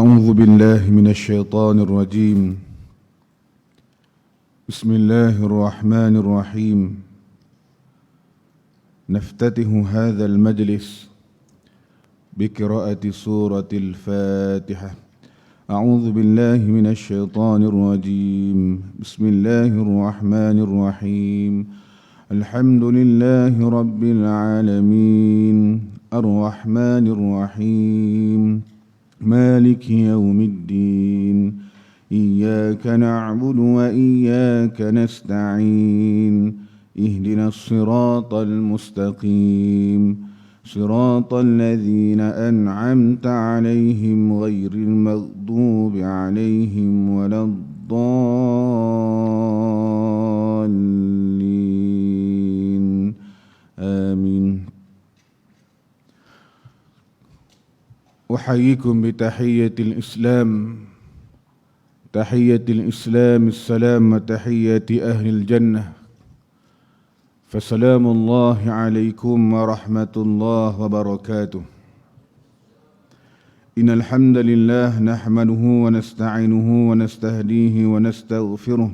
أعوذ بالله من الشيطان الرجيم. بسم الله الرحمن الرحيم. نفتتح هذا المجلس بقراءة سورة الفاتحة. أعوذ بالله من الشيطان الرجيم. بسم الله الرحمن الرحيم. الحمد لله رب العالمين الرحمن الرحيم مالك يوم الدين إياك نعبد وإياك نستعين اهدنا الصراط المستقيم صراط الذين أنعمت عليهم غير المغضوب عليهم ولا الضالين آمين. أحييكم بتحية الإسلام، تحية الإسلام السلام وتحية أهل الجنة، فسلام الله عليكم ورحمة الله وبركاته. إن الحمد لله نحمده ونستعينه ونستهديه ونستغفره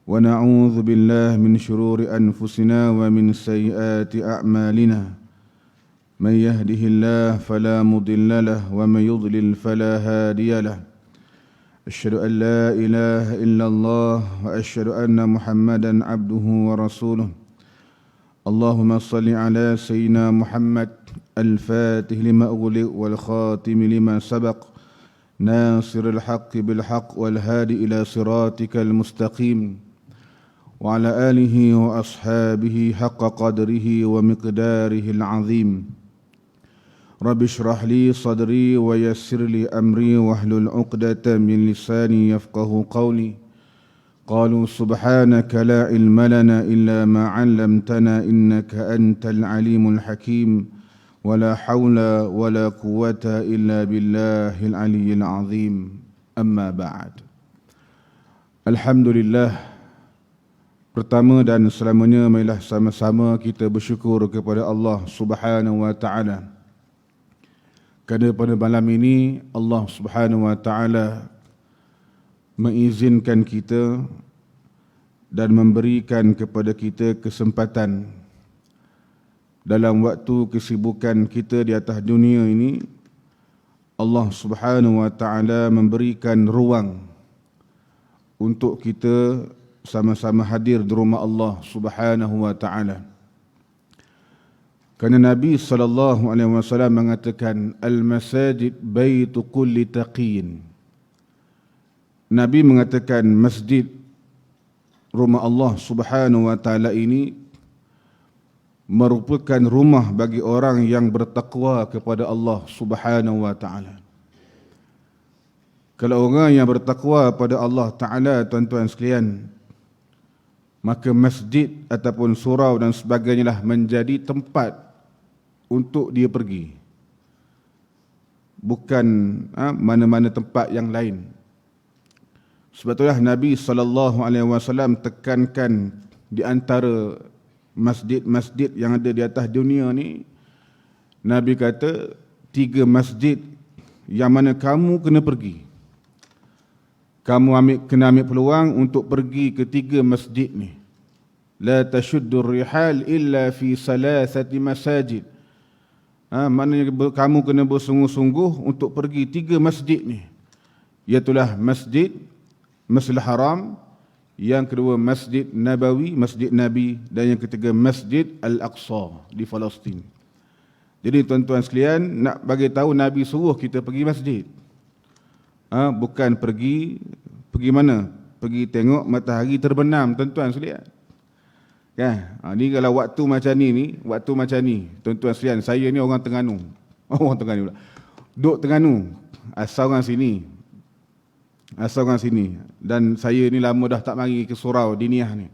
ونعوذ بالله من شرور أنفسنا ومن سيئات أعمالنا. من يهده الله فلا مضل له ومن يضلل فلا هادي له. أشهد أن لا إله إلا الله وأشهد أن محمدا عبده ورسوله. اللهم صل على سيدنا محمد الفاتح لما أغلق والخاتم لما سبق ناصر الحق بالحق والهادي إلى صراطك المستقيم وعلى آله وأصحابه حق قدره ومقداره العظيم. رب اشرح لي صدري ويسر لي أمري واحلل عقدة من لساني يفقه قولي. قالوا سبحانك لا علم لنا إلا ما علمتنا إنك أنت العليم الحكيم ولا حول ولا قوة إلا بالله العلي العظيم. أما بعد. Alhamdulillah, pertama dan selamanya marilah sama-sama kita bersyukur kepada Allah Subhanahu wa taala. Kerana pada malam ini Allah Subhanahu wa taala mengizinkan kita dan memberikan kepada kita kesempatan dalam waktu kesibukan kita di atas dunia ini, Allah Subhanahu wa taala memberikan ruang untuk kita sama-sama hadir di rumah Allah Subhanahu wa taala. Kerana Nabi SAW mengatakan al-masajid baitu kulli taqiyyin. Nabi mengatakan masjid rumah Allah Subhanahu wa taala ini merupakan rumah bagi orang yang bertakwa kepada Allah Subhanahu wa taala. Kalau orang yang bertakwa pada Allah taala, tuan-tuan sekalian, maka masjid ataupun surau dan sebagainya lah menjadi tempat untuk dia pergi, bukan mana-mana tempat yang lain. Sebab itulah Nabi SAW tekankan di antara masjid-masjid yang ada di atas dunia ni, Nabi kata 3 masjid yang mana kamu kena pergi. Kamu kena ambil peluang untuk pergi ke 3 masjid ni. La tashuddur rihal illa fi salasati masajid. Maknanya kamu kena bersungguh-sungguh untuk pergi 3 masjid ni. Iaitulah Masjidil Haram, yang kedua Masjid Nabawi, Masjid Nabi, dan yang ketiga Masjid Al-Aqsa di Palestin. Jadi tuan-tuan sekalian, nak bagi tahu Nabi suruh kita pergi masjid. Bukan pergi mana? Pergi tengok matahari terbenam, tuan-tuan sekalian. Kan? Ni kalau waktu macam ni, tuan-tuan sekalian, saya ni orang Terengganu. Orang Terengganu pula. Duk Terengganu, asal orang sini. Dan saya ni lama dah tak mari ke surau Diniah ni.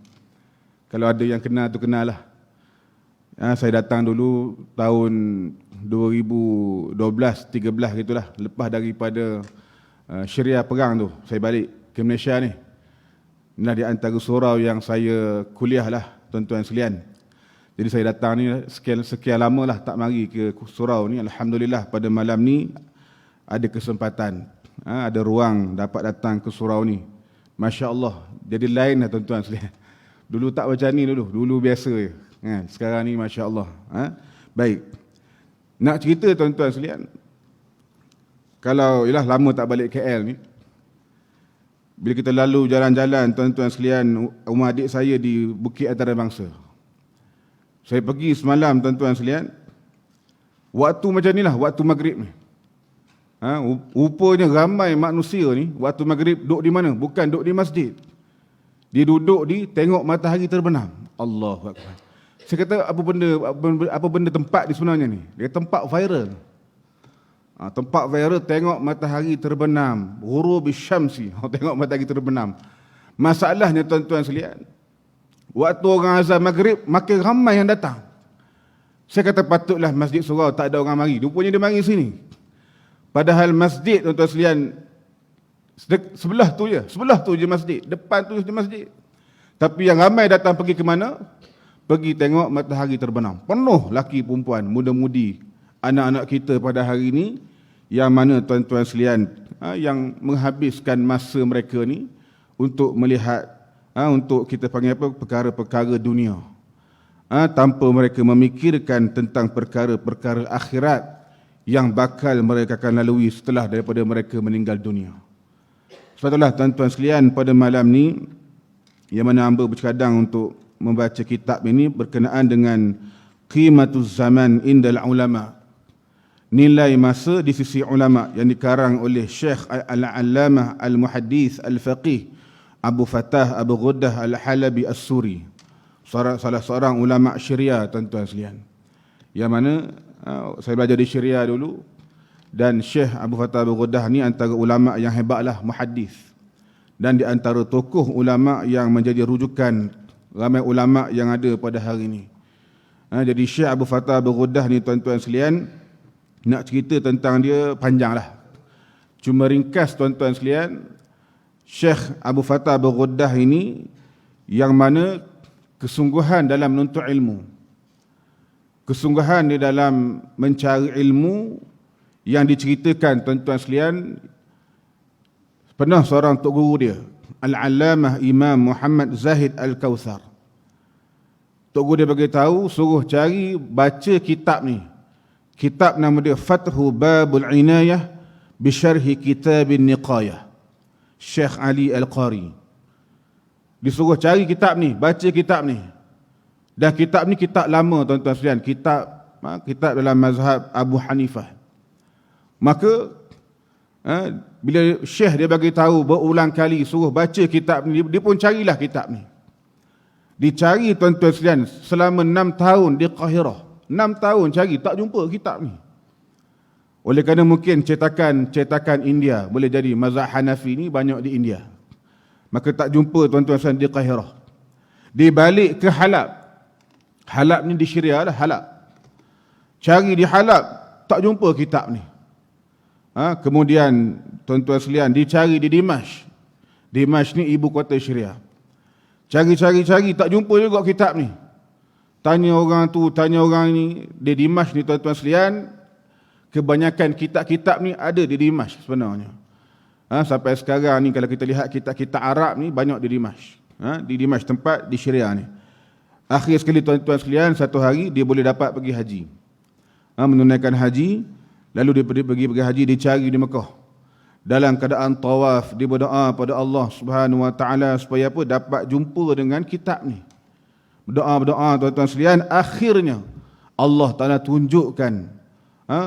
Kalau ada yang kenal tu kenal lah. Saya datang dulu tahun 2012-13 gitulah, lepas daripada Syria perang tu, saya balik ke Malaysia ni. Inilah di antara surau yang saya kuliah lah, tuan-tuan sekalian. Jadi saya datang ni sekian lama lah tak mari ke surau ni. Alhamdulillah pada malam ni ada kesempatan, ada ruang dapat datang ke surau ni. Masya Allah, jadi lain lah tuan-tuan sekalian. Dulu tak macam ni dulu biasa je. Sekarang ni Masya Allah. Baik, nak cerita tuan-tuan sekalian, kalau ialah lama tak balik KL ni, bila kita lalu jalan-jalan tuan-tuan sekalian, rumah adik saya di Bukit Antarabangsa. Saya pergi semalam tuan-tuan sekalian, waktu macam ni lah, waktu maghrib ni. Rupanya ramai manusia ni, waktu maghrib duduk di mana? Bukan duduk di masjid. Dia duduk di tengok matahari terbenam. Allahu Akbar. Saya kata apa benda tempat di sebenarnya ni? Dia tempat viral. Tempat viral tengok matahari terbenam. Ghurub syamsi. Tengok matahari terbenam. Masalahnya tuan-tuan sekalian, waktu orang azan maghrib makin ramai yang datang. Saya kata patutlah masjid surau tak ada orang mari. Rupanya dia mari sini. Padahal masjid tuan-tuan sekalian, sebelah tu je masjid, depan tu je masjid. Tapi yang ramai datang pergi ke mana? Pergi tengok matahari terbenam. Penuh laki perempuan, muda-mudi, anak-anak kita pada hari ini, yang mana tuan-tuan sekalian yang menghabiskan masa mereka ni untuk melihat, untuk kita panggil apa, perkara-perkara dunia, tanpa mereka memikirkan tentang perkara-perkara akhirat yang bakal mereka akan lalui setelah daripada mereka meninggal dunia. Sebab itulah tuan-tuan sekalian, pada malam ni yang mana hamba bercadang untuk membaca kitab ini berkenaan dengan Qimatuz Zaman Indal Ulama, nilai masa di sisi ulama, yang dikarang oleh Syekh Al-Allamah Al-Muhaddith Al-Faqih Abu Fatah Abu Ghuddah Al-Halabi As-Suri, salah seorang ulama Syariah tuan-tuan sekalian, yang mana saya belajar di Syariah dulu, dan Syekh Abu Fatah Abu Ghuddah ni antara ulama yang hebatlah, muhaddis, dan di antara tokoh ulama yang menjadi rujukan ramai ulama yang ada pada hari ini. Jadi Syekh Abu Fatah Abu Ghuddah ni tuan-tuan sekalian, nak cerita tentang dia panjanglah. Cuma ringkas tuan-tuan sekalian, Syekh Abu Fatah Abu Ghuddah ini yang mana kesungguhan dalam menuntut ilmu, kesungguhan di dalam mencari ilmu, yang diceritakan tuan-tuan sekalian, pernah seorang tok guru dia, Al-Allamah Imam Muhammad Zahid Al-Kautsar, tok guru dia beritahu suruh cari baca kitab ni. Kitab nama dia Fathu Babul Inayah Bisyarhi Kitabin Niqayah, Syekh Ali Al-Qari. Disuruh cari kitab ni, baca kitab ni. Dan kitab ni kitab lama tuan-tuan sekalian, kitab dalam mazhab Abu Hanifah. Maka bila Syekh dia bagi tahu berulang kali suruh baca kitab ni, dia pun carilah kitab ni. Dicari tuan-tuan sekalian selama 6 tahun di Qahirah. 6 tahun cari, tak jumpa kitab ni. Oleh kerana mungkin cetakan India, boleh jadi mazhab Hanafi ni banyak di India, maka tak jumpa tuan-tuan sekalian di Qahirah. Dibalik ke Halab. Halab ni di Syria lah, Halab. Cari di Halab, tak jumpa kitab ni. Kemudian tuan-tuan sekalian dicari di Dimashq. Dimashq ni ibu kota Syria. Cari, tak jumpa juga kitab ni. Tanya orang tu, tanya orang ni. Di Dimashq ni tuan-tuan sekalian, kebanyakan kitab-kitab ni ada di Dimashq sebenarnya. Sampai sekarang ni kalau kita lihat kitab-kitab Arab ni banyak di Dimashq. Di Dimashq, tempat di Syria ni. Akhir sekali tuan-tuan sekalian, satu hari dia boleh dapat pergi haji, menunaikan haji. Lalu dia pergi haji, dicari di Mekah. Dalam keadaan tawaf, dia berdoa pada Allah Subhanahu Wa Taala supaya apa? Dapat jumpa dengan kitab ni. Berdoa tuan-tuan sekalian, akhirnya Allah Taala tunjukkan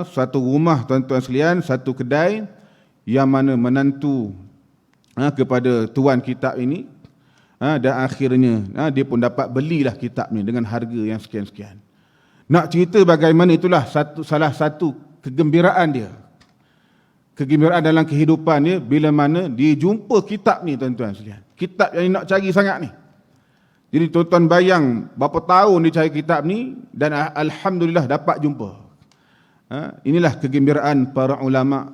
satu rumah tuan-tuan sekalian, satu kedai yang mana menantu kepada tuan kitab ini, dan akhirnya dia pun dapat belilah kitab ni dengan harga yang sekian-sekian. Nak cerita bagaimana itulah salah satu kegembiraan dia. Kegembiraan dalam kehidupan dia bila mana dia jumpa kitab ni tuan-tuan sekalian. Kitab yang dia nak cari sangat ni. Jadi tuan-tuan bayang berapa tahun dia cari kitab ni dan alhamdulillah dapat jumpa. Inilah kegembiraan para ulama.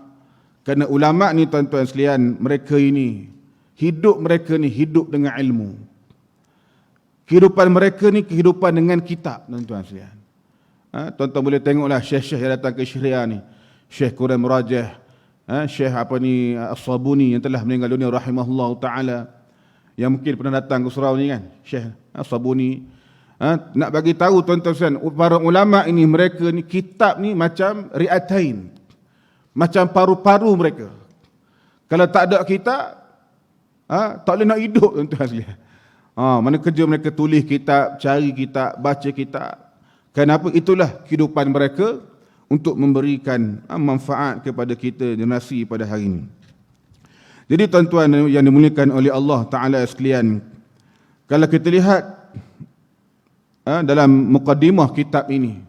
Kerana ulama ni tuan-tuan sekalian, mereka ni hidup dengan ilmu. Kehidupan mereka ni kehidupan dengan kitab tuan-tuan sekalian. Tuan-tuan boleh tengoklah syekh-syekh yang datang ke Syria ni. Syekh Quran Murajah, Syekh As-Sabuni yang telah meninggal dunia rahimahullah taala, yang mungkin pernah datang ke surau ni kan, Syekh As-Sabuni, nak bagi tahu tuan-tuan para ulama ini, mereka ni kitab ni macam ri'atain, macam paru-paru mereka. Kalau tak ada kitab, tak boleh nak hidup tuan-tuan sekalian. Mana kerja mereka tulis kitab, cari kitab, baca kitab. Kenapa? Itulah kehidupan mereka untuk memberikan manfaat kepada kita generasi pada hari ini. Jadi tuan-tuan yang dimuliakan oleh Allah Ta'ala sekalian, kalau kita lihat dalam muqaddimah kitab ini,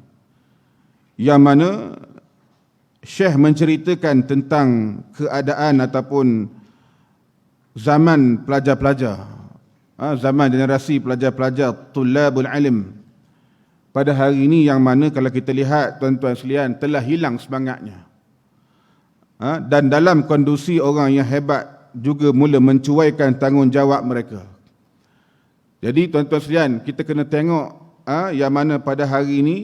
yang mana Syekh menceritakan tentang keadaan ataupun zaman pelajar-pelajar, zaman generasi pelajar-pelajar tulabul ilm pada hari ini, yang mana kalau kita lihat tuan-tuan sekalian telah hilang semangatnya, dan dalam kondisi orang yang hebat juga mula mencuaikan tanggungjawab mereka. Jadi tuan-tuan sekalian, kita kena tengok yang mana pada hari ini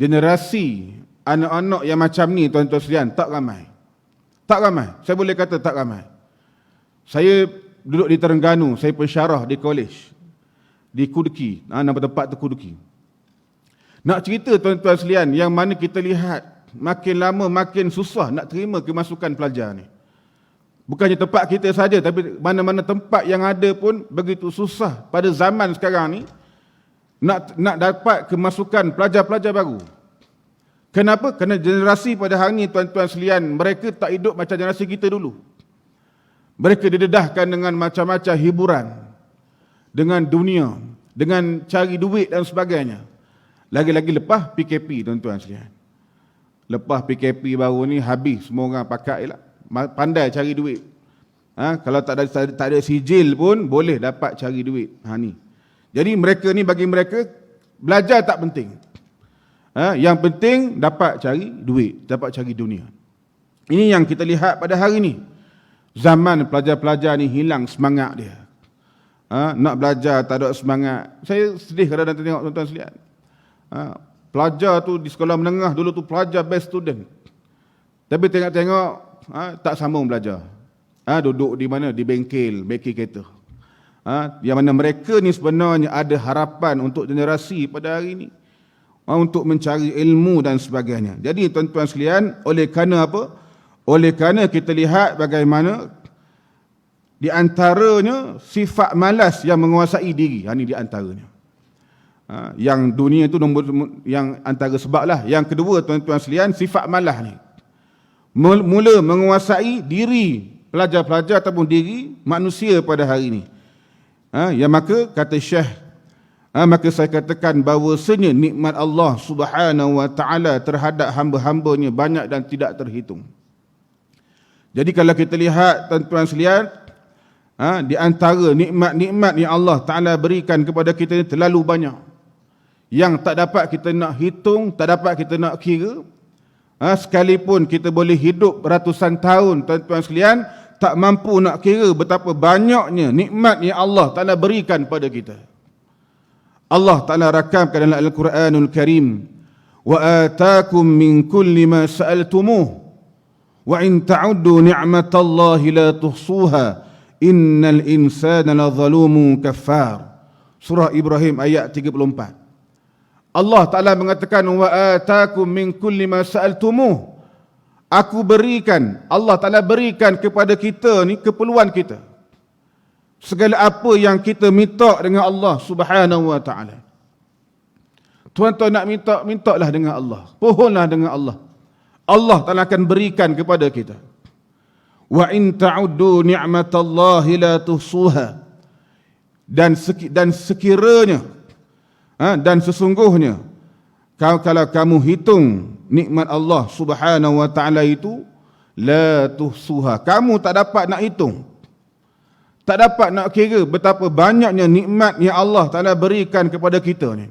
generasi anak-anak yang macam ni tuan-tuan sekalian tak ramai. Tak ramai. Saya boleh kata tak ramai. Saya duduk di Terengganu, saya pensyarah di college di Kuduki, nama tempat tu Kuduki. Nak cerita tuan-tuan sekalian, yang mana kita lihat makin lama makin susah nak terima kemasukan pelajar ni. Bukannya tempat kita saja, tapi mana-mana tempat yang ada pun begitu susah pada zaman sekarang ni nak dapat kemasukan pelajar-pelajar baru. Kenapa? Kerana generasi pada hari ini tuan-tuan sekalian, mereka tak hidup macam generasi kita dulu. Mereka didedahkan dengan macam-macam hiburan, dengan dunia, dengan cari duit dan sebagainya. Lagi-lagi lepas PKP tuan-tuan sekalian. Lepas PKP baru ni habis, semua orang pakai lah, pandai cari duit. Kalau tak ada sijil pun boleh dapat cari duit. Ni. Jadi mereka ni, bagi mereka belajar tak penting. Yang penting dapat cari duit, dapat cari dunia. Ini yang kita lihat pada hari ini. Zaman pelajar-pelajar ni hilang semangat dia. Nak belajar tak ada semangat. Saya sedih kadang-kadang tengok tuan-tuan sekalian. Pelajar tu di sekolah menengah dulu tu pelajar best student. Tapi tengok-tengok tak sambung belajar. Duduk di mana? Di bengkel kereta. Yang mana mereka ni sebenarnya ada harapan untuk generasi pada hari ini, untuk mencari ilmu dan sebagainya. Jadi tuan-tuan sekalian, oleh kerana apa? Oleh kerana kita lihat bagaimana di antaranya sifat malas yang menguasai diri. Ini di antaranya. Yang dunia itu yang antara sebab lah. Yang kedua tuan-tuan sekalian, sifat malas ni mula menguasai diri pelajar-pelajar ataupun diri manusia pada hari ini. Yang maka kata Syekh, maka saya katakan bahawasanya nikmat Allah Subhanahu wa taala terhadap hamba-hambanya banyak dan tidak terhitung. Jadi kalau kita lihat tuan-tuan sekalian, di antara nikmat-nikmat yang Allah Taala berikan kepada kita ini terlalu banyak, yang tak dapat kita nak hitung, tak dapat kita nak kira. Sekalipun kita boleh hidup ratusan tahun tuan-tuan sekalian, tak mampu nak kira betapa banyaknya nikmat yang Allah Taala berikan pada kita. Allah Taala rakamkan dalam Al-Quranul Karim, wa ataakum min kulli ma sa'altumuh wa in ta'uddu ni'matallahi la tuhsuha innal insana lazalumun kafar. Surah Ibrahim ayat 34. Allah Ta'ala mengatakan, wa ataakum min kulli ma sa'altumuh. Aku berikan, Allah Ta'ala berikan kepada kita ni keperluan kita. Segala apa yang kita minta dengan Allah Subhanahu wa Ta'ala. Tuan-tuan nak mintalah dengan Allah. Pohonlah dengan Allah. Allah Ta'ala akan berikan kepada kita. Wa in ta'uddu ni'matallahi la tuhsuha. Dan sekiranya, dan sesungguhnya, kalau kamu hitung nikmat Allah Subhanahu wa Ta'ala itu, la tuhsuha, kamu tak dapat nak hitung, tak dapat nak kira betapa banyaknya nikmat yang Allah Ta'ala berikan kepada kita ni.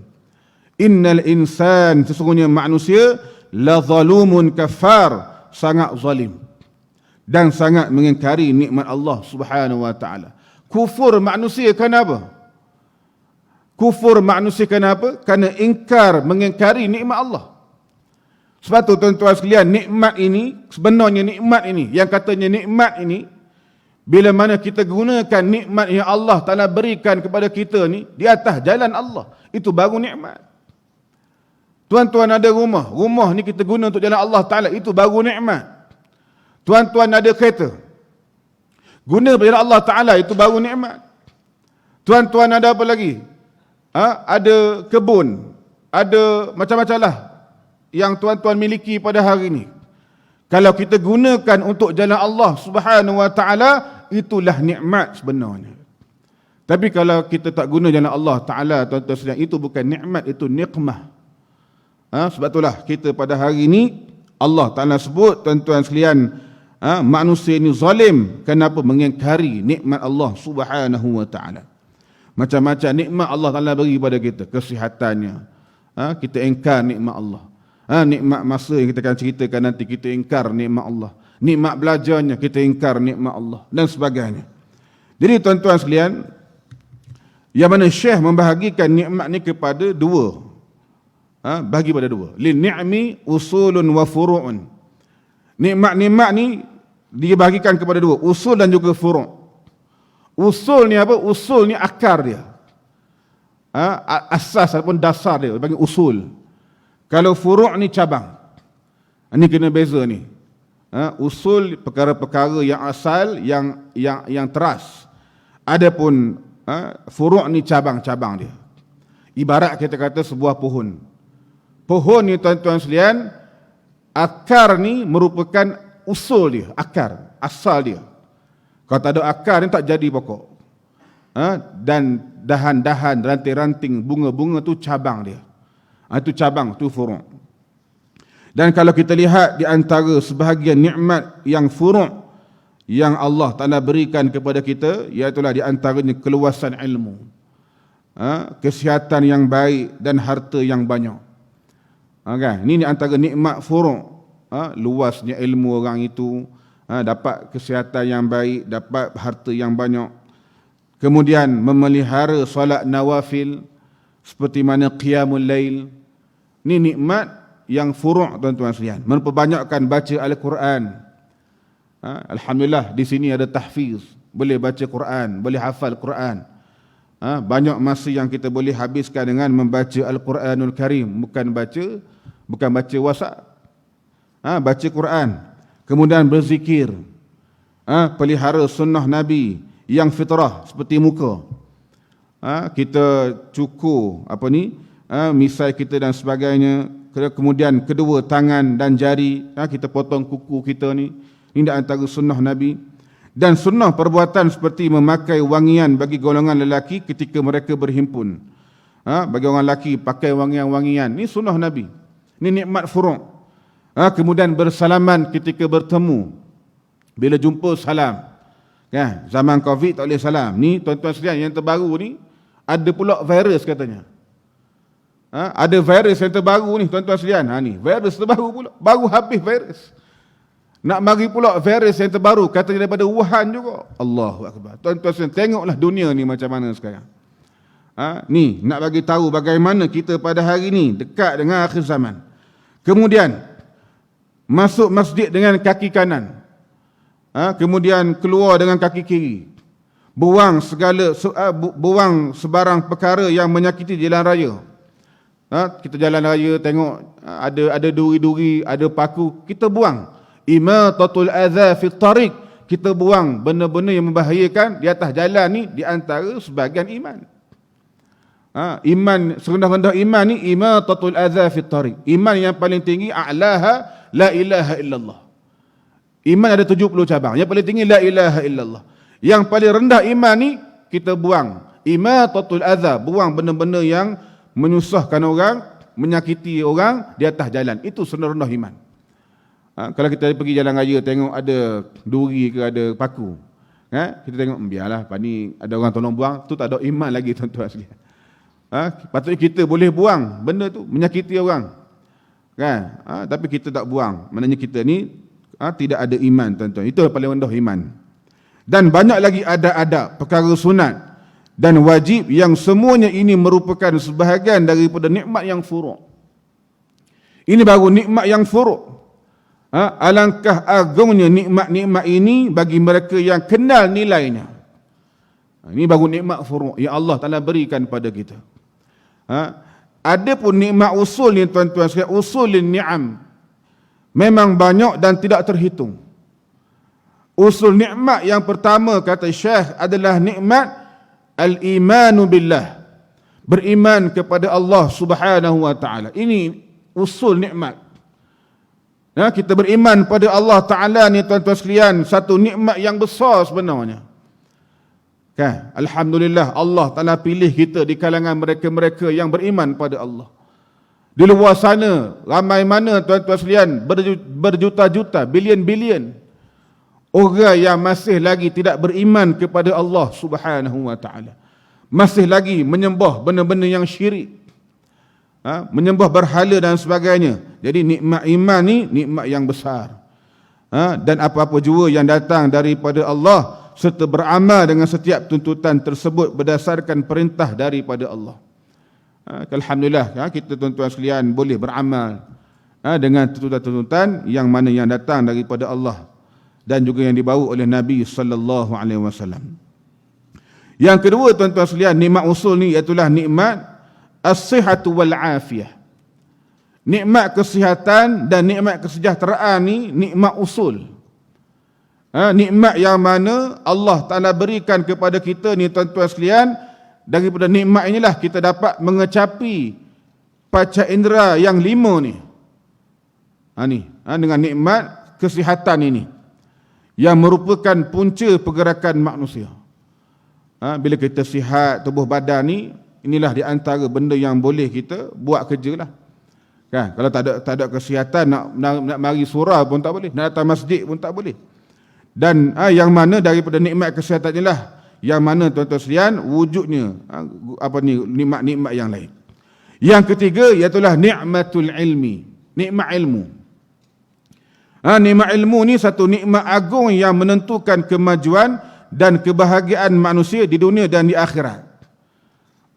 Innal insan, sesungguhnya manusia, la zalumun kafar, sangat zalim dan sangat mengingkari nikmat Allah Subhanahu wa Ta'ala. Kufur manusia kenapa? Kufur manusia kenapa? Kerana ingkar, mengingkari nikmat Allah. Sebab tu tuan-tuan sekalian, nikmat ini, sebenarnya nikmat ini, yang katanya nikmat ini, bila mana kita gunakan nikmat yang Allah Ta'ala berikan kepada kita ni, di atas jalan Allah, itu baru nikmat. Tuan-tuan ada rumah, rumah ni kita guna untuk jalan Allah Ta'ala, itu baru nikmat. Tuan-tuan ada kereta, guna untuk jalan Allah Ta'ala, itu baru nikmat. Tuan-tuan ada apa lagi? Ada kebun, ada macam-macam lah yang tuan-tuan miliki pada hari ini. Kalau kita gunakan untuk jalan Allah Subhanahu Wa Ta'ala, itulah nikmat sebenarnya. Tapi kalau kita tak guna jalan Allah Ta'ala, tuan-tuan sekalian, itu bukan nikmat, itu nikmah. Sebab itulah kita pada hari ini, Allah Ta'ala sebut, tuan-tuan sekalian, manusia ini zalim. Kenapa? Mengingkari nikmat Allah Subhanahu Wa Ta'ala. Macam-macam nikmat Allah Ta'ala beri pada kita. Kesihatannya, kita ingkar nikmat Allah. Nikmat masa yang kita akan ceritakan nanti, kita ingkar nikmat Allah. Nikmat belajarnya, kita ingkar nikmat Allah, dan sebagainya. Jadi tuan-tuan sekalian, yang mana Syekh membahagikan nikmat ni kepada dua. Bagi pada dua. Lin ni'mi usulun wa furu'un. Nikmat-nikmat ni dibahagikan kepada dua, usul dan juga furu'. Usul ni apa? Usul ni akar dia. Asas ataupun dasar dia, bagi usul. Kalau furu' ni cabang. Ini kena beza ni. Usul perkara-perkara yang asal, yang teras. Adapun furu' ni cabang-cabang dia. Ibarat kita kata sebuah pohon. Pohon ni tuan-tuan sekalian, akar ni merupakan usul dia, akar, asal dia. Kalau tak ada akar ni tak jadi pokok. Dan dahan-dahan, ranting-ranting, bunga-bunga tu cabang dia. Itu cabang, itu furu'. Dan kalau kita lihat di antara sebahagian nikmat yang furu' yang Allah Ta'ala berikan kepada kita, iaitulah di antaranya keluasan ilmu, kesihatan yang baik dan harta yang banyak. Ini di antara nikmat furu'. Luasnya ilmu orang itu, dapat kesihatan yang baik, dapat harta yang banyak. Kemudian memelihara solat nawafil seperti mana qiyamul lail. Ini nikmat yang furu', tuan-tuan sekalian. Memperbanyakkan baca Al-Quran. Alhamdulillah di sini ada tahfiz, boleh baca Quran, boleh hafal Quran. Banyak masa yang kita boleh habiskan dengan membaca Al-Quranul Karim, bukan baca WhatsApp. Baca Quran, kemudian berzikir, pelihara sunnah Nabi yang fitrah seperti muka. Kita cukur misai kita dan sebagainya. Kemudian kedua tangan dan jari, kita potong kuku kita ni. Ini di antara sunnah Nabi. Dan sunnah perbuatan seperti memakai wangian bagi golongan lelaki ketika mereka berhimpun. Bagi orang lelaki pakai wangian-wangian. Ini sunnah Nabi. Ini nikmat furu'. Kemudian bersalaman ketika bertemu. Bila jumpa salam. Zaman Covid tak boleh salam. Ni tuan-tuan sekalian, yang terbaru ni ada pula virus katanya. Ada virus yang terbaru ni tuan-tuan sekalian. Ni virus terbaru pula. Baru habis virus. Nak mari pula virus yang terbaru, katanya daripada Wuhan juga. Allahu Akbar. Tuan-tuan sekalian, tengoklah dunia ni macam mana sekarang. Ni nak bagi tahu bagaimana kita pada hari ni dekat dengan akhir zaman. Kemudian masuk masjid dengan kaki kanan. Kemudian keluar dengan kaki kiri. Buang sebarang perkara yang menyakiti jalan raya. Kita jalan raya tengok ada duri-duri, ada paku, kita buang. Imatatul adza fi tariq, kita buang benda-benda yang membahayakan di atas jalan ni, di antara sebahagian iman. Iman, serendah-rendah iman ni imatatul adza fi tariq. Iman yang paling tinggi a'laha la ilaha illallah. Iman ada 70 cabang. Yang paling tinggi la ilaha illallah. Yang paling rendah iman ni kita buang imatatul adza, buang benda-benda yang menyusahkan orang, menyakiti orang di atas jalan. Itu serendah-rendah iman. Kalau kita pergi jalan raya tengok ada duri ke ada paku, kita tengok biarlah, ni ada orang tolong buang, tu tak ada iman lagi tuan-tuan sekalian. Patutnya kita boleh buang benda tu, menyakiti orang, tapi kita tak buang. Maknanya kita ni tidak ada iman tuan-tuan. Itu yang paling rendah iman. Dan banyak lagi adab-adab, perkara sunat dan wajib yang semuanya ini merupakan sebahagian daripada nikmat yang furu'. Ini baru nikmat yang furuk. Alangkah agungnya nikmat-nikmat ini bagi mereka yang kenal nilainya. Ini baru nikmat furuk yang Allah Ta'ala berikan pada kita. Ada pun nikmat usul ni tuan-tuan sekalian, usulin ni'am, memang banyak dan tidak terhitung. Usul nikmat yang pertama kata Syekh adalah nikmat al-imanu billah, beriman kepada Allah Subhanahu wa taala. Ini usul nikmat. Kita beriman pada Allah Taala ni tuan-tuan sekalian, satu nikmat yang besar sebenarnya. Kan? Alhamdulillah Allah Taala pilih kita di kalangan mereka-mereka yang beriman pada Allah. Di luar sana ramai mana tuan-tuan sekalian, berjuta-juta, bilion-bilion orang yang masih lagi tidak beriman kepada Allah Subhanahu wa taala. Masih lagi menyembah benda-benda yang syirik. Menyembah berhala dan sebagainya. Jadi nikmat iman ni nikmat yang besar. Dan apa-apa jua yang datang daripada Allah serta beramal dengan setiap tuntutan tersebut berdasarkan perintah daripada Allah. Alhamdulillah kita tuan-tuan sekalian boleh beramal dengan tuntutan-tuntutan yang mana yang datang daripada Allah dan juga yang dibawa oleh Nabi sallallahu alaihi wasallam. Yang kedua tuan-tuan sekalian, nikmat usul ni ialah nikmat as-sihhatu wal afiyah. Nikmat kesihatan dan nikmat kesejahteraan ni nikmat usul. Nikmat yang mana Allah Ta'ala berikan kepada kita ni tuan-tuan sekalian. Daripada nikmat inilah kita dapat mengecapi panca indera yang 5 ni. Dengan nikmat kesihatan ini yang merupakan punca pergerakan manusia. Bila kita sihat tubuh badan ni, inilah di antara benda yang boleh kita buat kerja lah. Kan? Kalau tak ada kesihatan, nak mari surau pun tak boleh, nak datang masjid pun tak boleh. Dan yang mana daripada nikmat kesihatan inilah yang mana tuan-tuan sekalian wujudnya nikmat-nikmat yang lain. Yang ketiga ialah nikmatul ilmi, nikmat ilmu. Nikmat ilmu ni satu nikmat agung yang menentukan kemajuan dan kebahagiaan manusia di dunia dan di akhirat.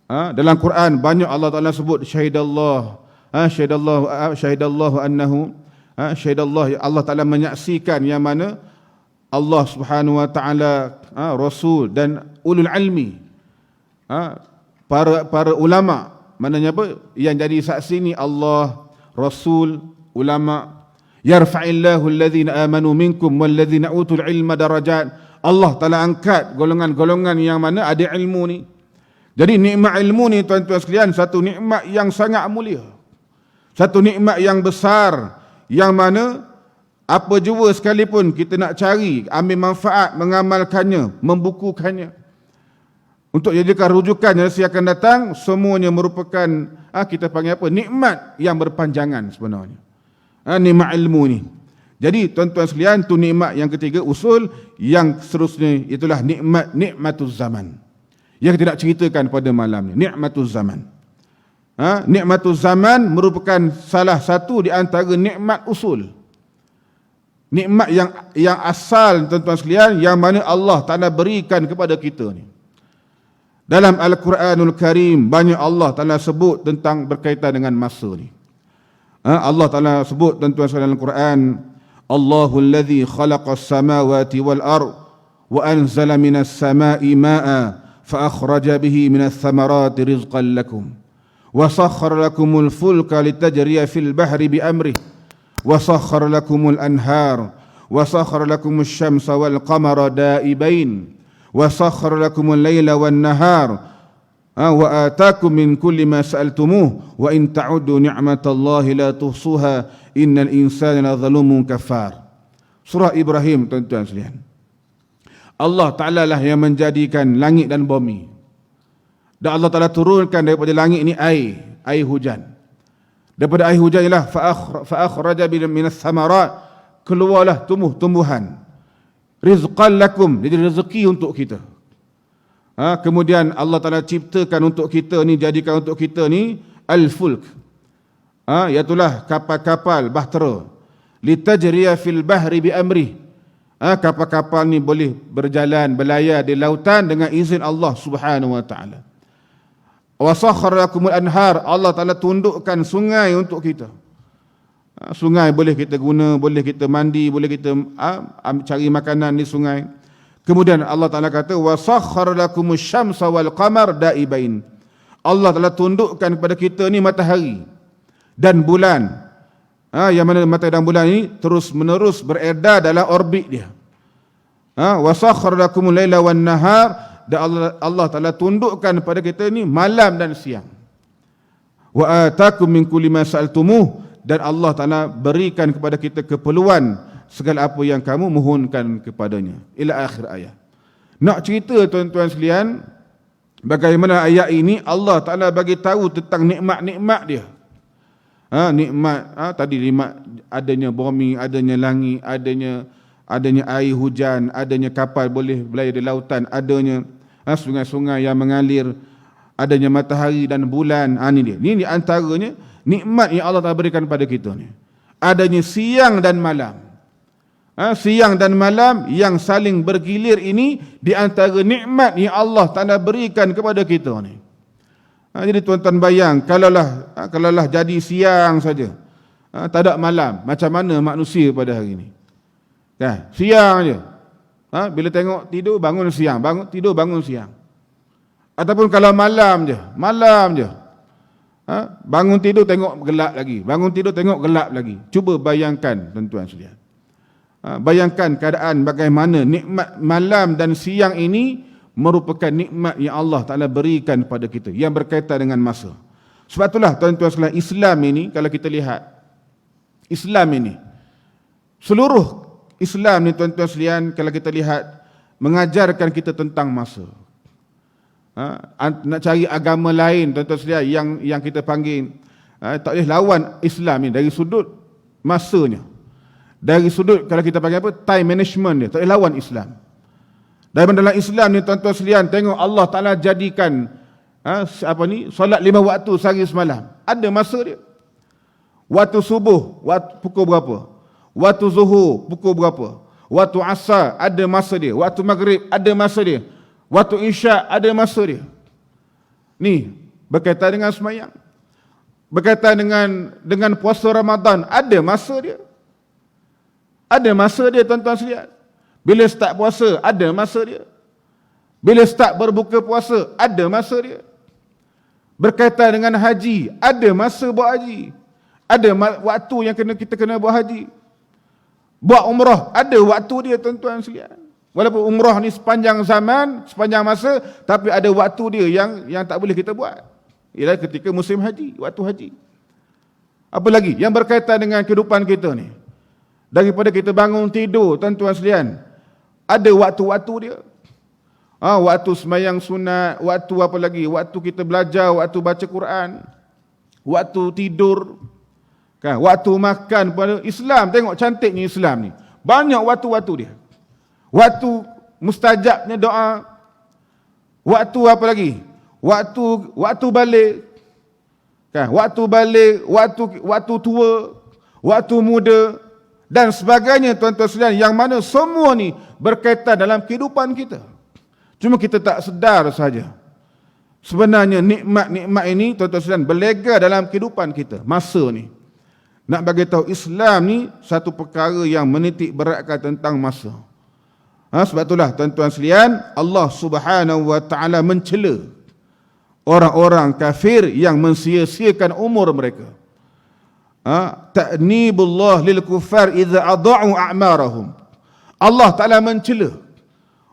Dalam Quran banyak Allah Ta'ala sebut syahidallahu annahu syahidallah, Allah Ta'ala menyaksikan yang mana Allah Subhanahu wa taala, Rasul dan ulul ilmi, para ulama, maknanya apa? Yang jadi saksi ni Allah, Rasul, ulama. Yarfa'illahu alladhina amanu minkum walladhina utul ilma darajat. Allah Ta'ala angkat golongan-golongan yang mana ada ilmu ni. Jadi nikmat ilmu ni tuan-tuan sekalian satu nikmat yang sangat mulia. Satu nikmat yang besar yang mana apa jua sekalipun kita nak cari, ambil manfaat, mengamalkannya, membukukannya untuk jadikan rujukan yang akan datang, semuanya merupakan kita panggil apa? Nikmat yang berpanjangan sebenarnya. Nikmat ilmu ni. Jadi tuan-tuan sekalian, tu nikmat yang ketiga usul. Yang seterusnya itulah nikmatuz zaman yang kita nak ceritakan pada malam ni. Nikmatuz zaman. Nikmatuz zaman merupakan salah satu di antara nikmat usul. Nikmat yang asal tuan-tuan sekalian, yang mana Allah Ta'ala berikan kepada kita ni. Dalam Al-Quranul Karim banyak Allah Ta'ala sebut tentang berkaitan dengan masa ni. Allah Ta'ala sebut tuan-tuan sekalian dalam Al-Quran, Allahul ladzi khalaqas samawati wal ard wa anzala minas sama'i ma'a fa akhraja bihi minas thamarati rizqan lakum wa sakhkhara lakumul fulka litajriya fil bahri bi amrihi wa sakhkhara lakumul anhar wa sakhkhara lakumus syamsa wal qamara da'ibain wa sakhkhara lakumul laila wan nahar wa ataakum min kulli ma sa'altumuh wa in ta'uddu ni'matallahi la tuhsuha innal insana lazalumun kafar. Surah Ibrahim tuan-tuan sekalian. Allah Ta'ala lah yang menjadikan langit dan bumi. Dan Allah Ta'ala turunkan daripada langit ini air hujan. Daripada air hujan ialah fa akhraja minas thamarat, keluarlah tumbuh-tumbuhan. Rizqan lakum, jadi rezeki untuk kita. Kemudian Allah Ta'ala ciptakan untuk kita ni, jadikan untuk kita ni al-fulk, iaitulah kapal-kapal bahtera, litajriya fil bahri bi amrih. Kapal-kapal ni boleh berjalan, berlayar di lautan dengan izin Allah Subhanahu wa taala. Wa sakhkhara lakumul anhar, Allah Ta'ala tundukkan sungai untuk kita. Sungai boleh kita guna, boleh kita mandi, boleh kita cari makanan di sungai. Kemudian Allah Ta'ala kata, وَسَخَّرَ لَكُمُ الشَّمْسَ وَالْقَمَرَ دَائِبَيْنِ. Allah Ta'ala tundukkan kepada kita ni matahari dan bulan. Yang mana matahari dan bulan ini terus menerus beredar dalam orbit dia. وَسَخَّرَ لَكُمُ اللَّيْلَ وَالنَّهَارِ. Dan Allah Ta'ala tundukkan kepada kita ni malam dan siang. وَآتَاكُم مِّن كُلِّ مَا سَأَلْتُمُوهُ. Dan Allah Ta'ala berikan kepada kita keperluan segala apa yang kamu mohonkan kepadanya. Ila akhir ayat. Nak cerita tuan-tuan sekalian, bagaimana ayat ini Allah Ta'ala bagi tahu tentang nikmat-nikmat dia. Nikmat, tadi nikmat adanya bumi, adanya langit, adanya air hujan, adanya kapal boleh berlayar di lautan, adanya sungai-sungai yang mengalir, adanya matahari dan bulan. Ini dia. Ini di antaranya nikmat yang Allah Ta'ala berikan pada kita ni. Adanya siang dan malam. Siang dan malam yang saling bergilir ini di antara nikmat yang Allah Ta'ala berikan kepada kita ni. Jadi tuan-tuan bayang, kalaulah jadi siang saja, tak ada malam, macam mana manusia pada hari ini? Siang je. Bila tengok tidur bangun siang, tidur bangun siang. Ataupun kalau malam je. Bangun tidur tengok gelap lagi, bangun tidur tengok gelap lagi. Cuba bayangkan tuan-tuan sekalian. Bayangkan keadaan bagaimana nikmat malam dan siang ini merupakan nikmat yang Allah Ta'ala berikan kepada kita yang berkaitan dengan masa. Sebab itulah tuan-tuan sekalian, Islam ini kalau kita lihat, Islam ini, seluruh Islam ni tuan-tuan sekalian kalau kita lihat mengajarkan kita tentang masa. Nak cari agama lain tuan-tuan sekalian yang kita panggil tak boleh lawan Islam ni dari sudut masanya. Dari sudut kalau kita panggil apa, time management dia, tak boleh lawan Islam. Dan dalam Islam ni tuan-tuan sekalian, tengok Allah Ta'ala jadikan solat 5 waktu sehari semalam. Ada masa dia. Waktu subuh, pukul berapa? Waktu zuhur, pukul berapa? Waktu asar, ada masa dia. Waktu maghrib, ada masa dia. Waktu isyak, ada masa dia. Ni, berkaitan dengan sembahyang. Berkaitan dengan puasa Ramadan, ada masa dia. Ada masa dia tuan-tuan sekalian. Bila start puasa, ada masa dia. Bila start berbuka puasa, ada masa dia. Berkaitan dengan haji, ada masa buat haji. Ada waktu yang kita kena buat haji. Buat umrah, ada waktu dia tuan-tuan sekalian. Walaupun umrah ni sepanjang zaman, sepanjang masa, tapi ada waktu dia yang tak boleh kita buat. Ialah ketika musim haji, waktu haji. Apa lagi yang berkaitan dengan kehidupan kita ni? Daripada kita bangun tidur, tuan-tuan sekalian, ada waktu-waktu dia. Waktu sembahyang sunat, waktu apa lagi? Waktu kita belajar, waktu baca Quran, waktu tidur, waktu makan. Islam, tengok cantiknya Islam ni. Banyak waktu-waktu dia. Waktu mustajabnya doa. Waktu apa lagi? Waktu balik. Waktu balik, waktu tua, waktu muda dan sebagainya tuan-tuan sekalian, yang mana semua ni berkaitan dalam kehidupan kita. Cuma kita tak sedar saja. Sebenarnya nikmat-nikmat ini tuan-tuan sekalian berlega dalam kehidupan kita. Masa ni. Nak bagi tahu Islam ni satu perkara yang menitik beratkan tentang masa. Sebab itulah tuan-tuan sekalian, Allah Subhanahu wa taala mencela orang-orang kafir yang mensia-siakan umur mereka. Ta'nibullah lil kuffar idza adha'u a'marahum. Allah Ta'ala mencela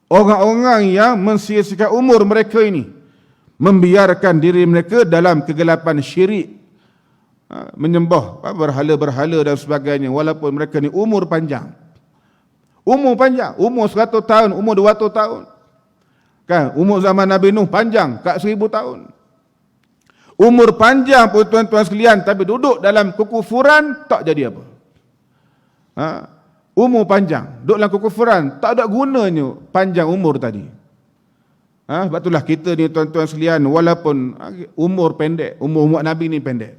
orang-orang yang mensia-siakan umur mereka ini, membiarkan diri mereka dalam kegelapan syirik, menyembah berhala-berhala dan sebagainya, walaupun mereka ni umur panjang. Umur panjang, umur 100 tahun, umur 200 tahun. Umur zaman Nabi Nuh panjang, kat 1000 tahun. Umur panjang pun tuan-tuan sekalian, tapi duduk dalam kekufuran tak jadi apa. Umur panjang, duduk dalam kekufuran, tak ada gunanya panjang umur tadi. Sebab itulah kita ni tuan-tuan sekalian, walaupun umur pendek, umur umat Nabi ni pendek.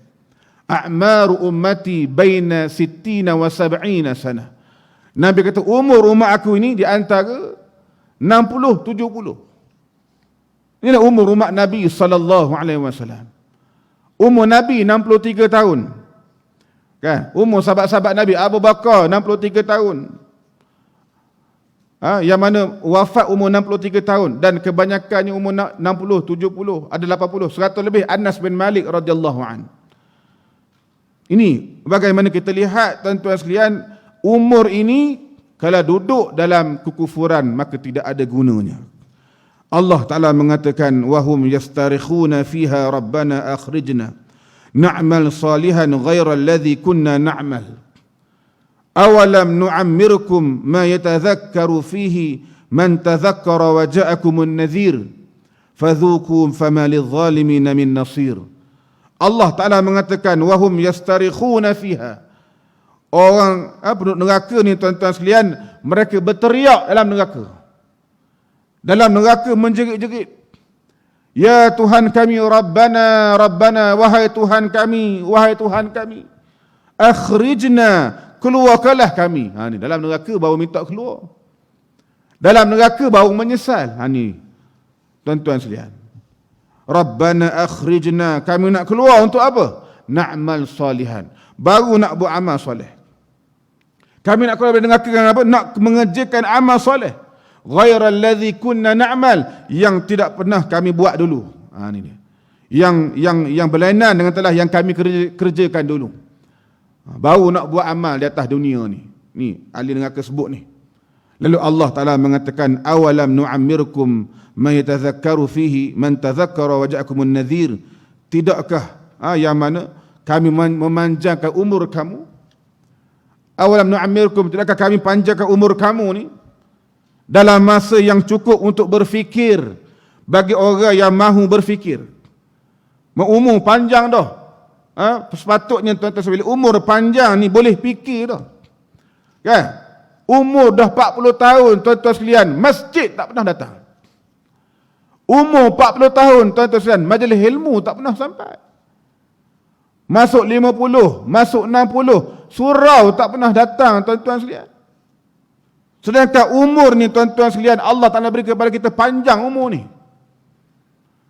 A'maru ummati baina 60 wa 70 sana. Nabi kata umur umat aku ini di antara 60-70. Inilah umur umat Nabi sallallahu alaihi wasallam. Umur Nabi 63 tahun. Kan? Umur sahabat-sahabat Nabi, Abu Bakar 63 tahun. Yang mana wafat umur 63 tahun dan kebanyakannya umur 60, 70, ada 80, 100 lebih. Anas bin Malik radhiyallahu an. Ini bagaimana kita lihat tuan-tuan sekalian, umur ini kalau duduk dalam kekufuran maka tidak ada gunanya. Allah Ta'ala mengatakan, wahum yastarikhuna fiha rabbana akhrijna na'mal salihan ghaira alladhi kunna na'mal. Awalam nu'ammirkum ma yatadhakkaru fihi man tadhakkara wa ja'akumun nadhir fadhuku fama lidh-dhalimina min nasir. Allah Ta'ala mengatakan, wahum yastarikhuna fiha. Orang penduduk neraka ni tuan-tuan sekalian, mereka berteriak dalam neraka. Dalam neraka menjerit-jerit, ya Tuhan kami, Rabbana, Rabbana, wahai Tuhan kami, wahai Tuhan kami, akhrijna, keluarkanlah kami. Ni dalam neraka baru minta keluar. Dalam neraka baru menyesal. Ni tuan-tuan sekalian, Rabbana akhrijna, kami nak keluar untuk apa? Na'mal salihan, baru nak buat amal soleh. Kami nak keluar dari neraka kenapa? Nak mengerjakan amal soleh. Ghairal ladzi kunna na'mal, yang tidak pernah kami buat dulu. Ini dia. Yang berlainan dengan telah yang kami kerjakan dulu. Baru nak buat amal di atas dunia ni. Ni ahli neraka sebut ni. Lalu Allah Ta'ala mengatakan, awalam nu'ammirkum ma yatazakkaru fihi man tazakkara wa ja'akumun nadhir. Tidakkah yang mana kami memanjangkan umur kamu? Awalam nu'ammirkum, tidakkah kami panjangkan umur kamu ni dalam masa yang cukup untuk berfikir bagi orang yang mahu berfikir. Umur panjang dah. Sepatutnya tuan-tuan sekalian, umur panjang ni boleh fikir dah. Kan? Umur dah 40 tahun tuan-tuan sekalian, masjid tak pernah datang. Umur 40 tahun tuan-tuan sekalian, majlis ilmu tak pernah sampai. Masuk 50, masuk 60, surau tak pernah datang tuan-tuan sekalian. Sedangkan umur ni tuan-tuan sekalian, Allah Ta'ala beri kepada kita panjang umur ni.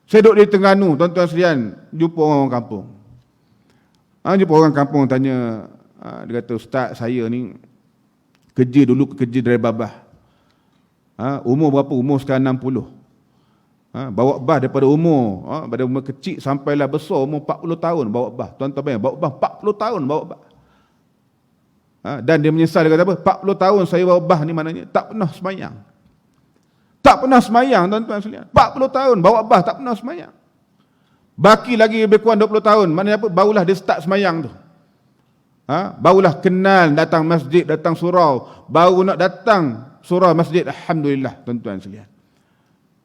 Saya duduk di Terengganu tuan-tuan sekalian, jumpa orang kampung. Jumpa orang kampung tanya, dia kata, Ustaz saya ni kerja dulu kerja dari babah. Umur berapa? Umur sekarang 60. Bawa bah daripada umur kecil sampailah besar umur 40 tahun bawa bah. Tuan-tuan bayang, bawa bah 40 tahun bawa bah. Dan dia menyesal, dia kata apa? 40 tahun saya bawa bah ni maknanya tak pernah semayang. Tak pernah semayang tuan-tuan sekalian. 40 tahun bawa bah tak pernah semayang. Baki lagi lebih kurang 20 tahun. Maknanya apa? Barulah dia start semayang tu. Barulah kenal datang masjid, datang surau. Baru nak datang surau masjid, alhamdulillah tuan-tuan sekalian.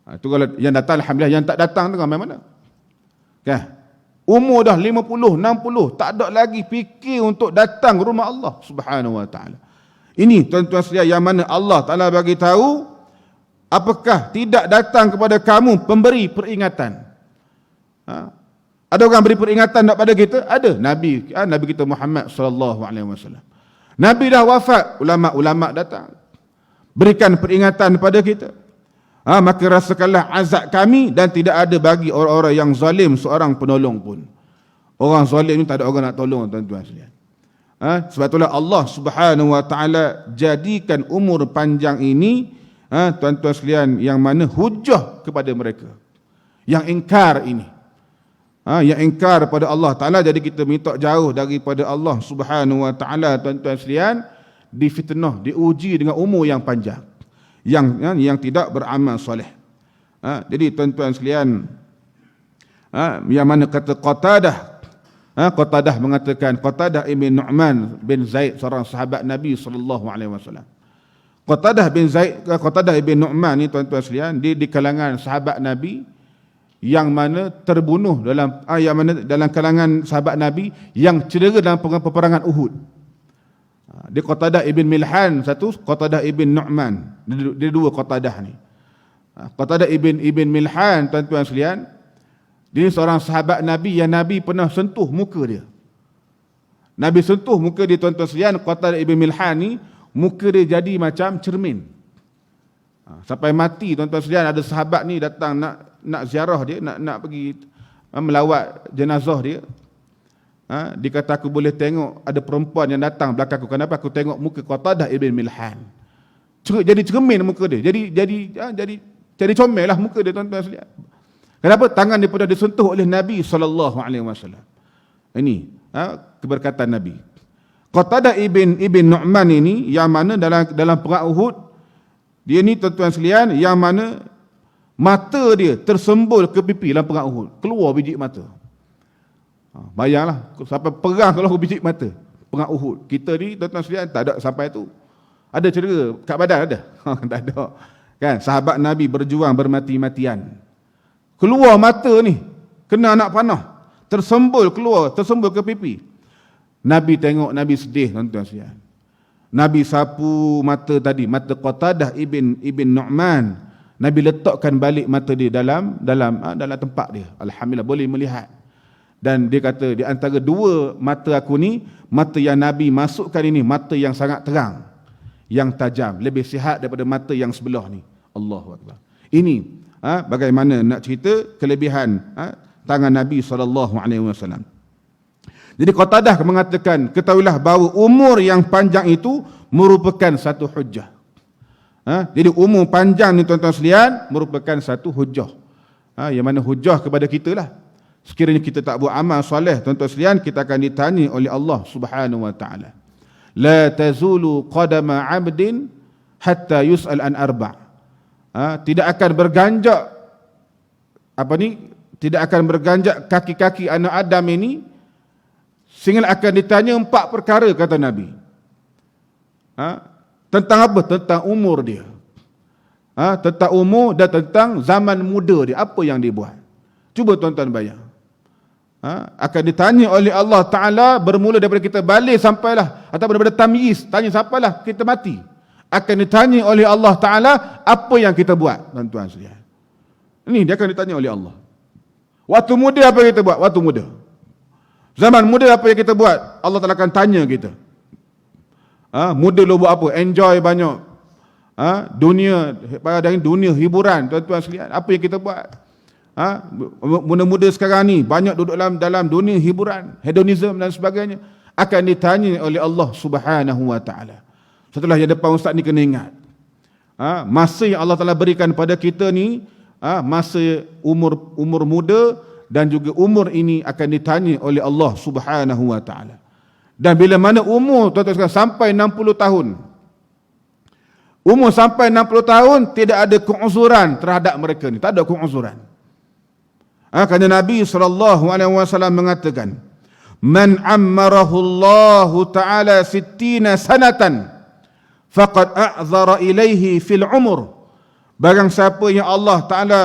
Itu kalau yang datang alhamdulillah, yang tak datang tu ramai mana? Kan? Umur dah 50, 60, tak ada lagi fikir untuk datang rumah Allah Subhanahu wa taala. Ini tuan-tuan sekalian yang mana Allah Taala bagi tahu, apakah tidak datang kepada kamu pemberi peringatan? Ada orang beri peringatan kepada kita? Ada. Nabi kita Muhammad sallallahu alaihi wasallam. Nabi dah wafat, ulama-ulama datang berikan peringatan kepada kita. Maka rasakanlah azab kami, dan tidak ada bagi orang-orang yang zalim seorang penolong pun. Orang zalim ni tak ada orang nak tolong tuan-tuan sekalian. Sebab itulah Allah Subhanahu wa taala jadikan umur panjang ini tuan-tuan sekalian yang mana hujah kepada mereka yang ingkar ini. Yang ingkar pada Allah Taala, jadi kita minta jauh daripada Allah Subhanahu wa taala tuan-tuan sekalian, difitnah, diuji dengan umur yang panjang. Yang tidak beramal soleh. Jadi tuan-tuan sekalian, yang mana kata Qatadah mengatakan, Qatadah ibn Nu'man bin Zaid, seorang sahabat Nabi sallallahu alaihi wasallam. Qatadah ibn Nu'man ni tuan-tuan sekalian, dia di kalangan sahabat Nabi yang mana terbunuh dalam kalangan sahabat Nabi yang cedera dalam peperangan Uhud. Dia Qatadah ibn Milhan satu, Qatadah ibn Nu'man. Dia dua Qatadah ni. Qatadah ibn Milhan tuan-tuan sekalian, dia seorang sahabat Nabi yang Nabi pernah sentuh muka dia. Nabi sentuh muka dia tuan-tuan sekalian. Qatadah ibn Milhan ni muka dia jadi macam cermin. Sampai mati tuan-tuan sekalian, ada sahabat ni datang nak ziarah dia, nak pergi melawat jenazah dia. Dia kata aku boleh tengok ada perempuan yang datang belakang aku. Kenapa? Aku tengok muka Qatadah ibn Milhan. Jadi cermin muka dia. Jadi comel lah muka dia, tuan-tuan sekalian. Kenapa? Tangan dia pernah disentuh oleh Nabi SAW. Ini keberkatan Nabi. Qatadah ibn Nu'man ini yang mana dalam perang Uhud, dia ni tuan-tuan sekalian yang mana mata dia tersembul ke pipi dalam perang Uhud. Keluar biji mata. Bayanglah sampai perang kalau biji mata. Perang Uhud. Kita ni tuan-tuan sekalian tak ada sampai tu. Ada cedera kat badan ada? Tak ada. Kan sahabat Nabi berjuang bermati-matian. Keluar mata ni, kena anak panah. Tersembul ke pipi. Nabi tengok, Nabi sedih tuan-tuan sekalian. Nabi sapu mata tadi, mata Qatadah ibn Nu'man. Nabi letakkan balik mata dia dalam tempat dia. Alhamdulillah boleh melihat. Dan dia kata di antara dua mata aku ni, mata yang Nabi masukkan ini mata yang sangat terang, yang tajam, lebih sihat daripada mata yang sebelah ni. Allahu Akbar. Ini bagaimana nak cerita kelebihan tangan Nabi SAW. Jadi Qatadah mengatakan, ketahuilah bahawa umur yang panjang itu merupakan satu hujjah. Jadi umur panjang ni tuan-tuan sekalian merupakan satu hujjah. Yang mana hujjah kepada kita lah. Sekiranya kita tak buat amal soleh, tuan-tuan sekalian, kita akan ditanya oleh Allah Subhanahu wa taala. La tazulu qadama 'abdin hatta yus'al an arba'. Tidak akan berganjak tidak akan berganjak kaki-kaki anak Adam ini sehingga akan ditanya 4 perkara, kata Nabi. Tentang apa? Tentang umur dia. Tentang umur dan tentang zaman muda dia. Apa yang dia buat? Cuba tuan-tuan bayang. Akan ditanya oleh Allah Ta'ala bermula daripada kita balik sampailah, atau daripada tamyiz, tanya sampailah kita mati. Akan ditanya oleh Allah Ta'ala apa yang kita buat, tuan-tuan sekalian. Ini dia akan ditanya oleh Allah. Waktu muda apa yang kita buat? Waktu muda. Zaman muda apa yang kita buat? Allah Ta'ala akan tanya kita. Muda lo buat apa? Enjoy banyak. Dunia hiburan, tuan-tuan sekalian. Apa yang kita buat? Muda-muda sekarang ni banyak duduk dalam dunia hiburan, hedonism dan sebagainya. Akan ditanya oleh Allah Subhanahu wa taala. Setelah yang depan ustaz ni kena ingat. Masa yang Allah Ta'ala berikan pada kita ni, masa umur muda dan juga umur ini akan ditanya oleh Allah Subhanahu wa taala. Dan bila mana umur tuan-tuan sampai 60 tahun. Umur sampai 60 tahun tidak ada keuzuran terhadap mereka ni, tak ada keuzuran. Kerana Nabi SAW mengatakan, man ammarahu Allah Ta'ala 60 sanatan faqad a'zara ilaihi fil umur. Barang siapa yang Allah Ta'ala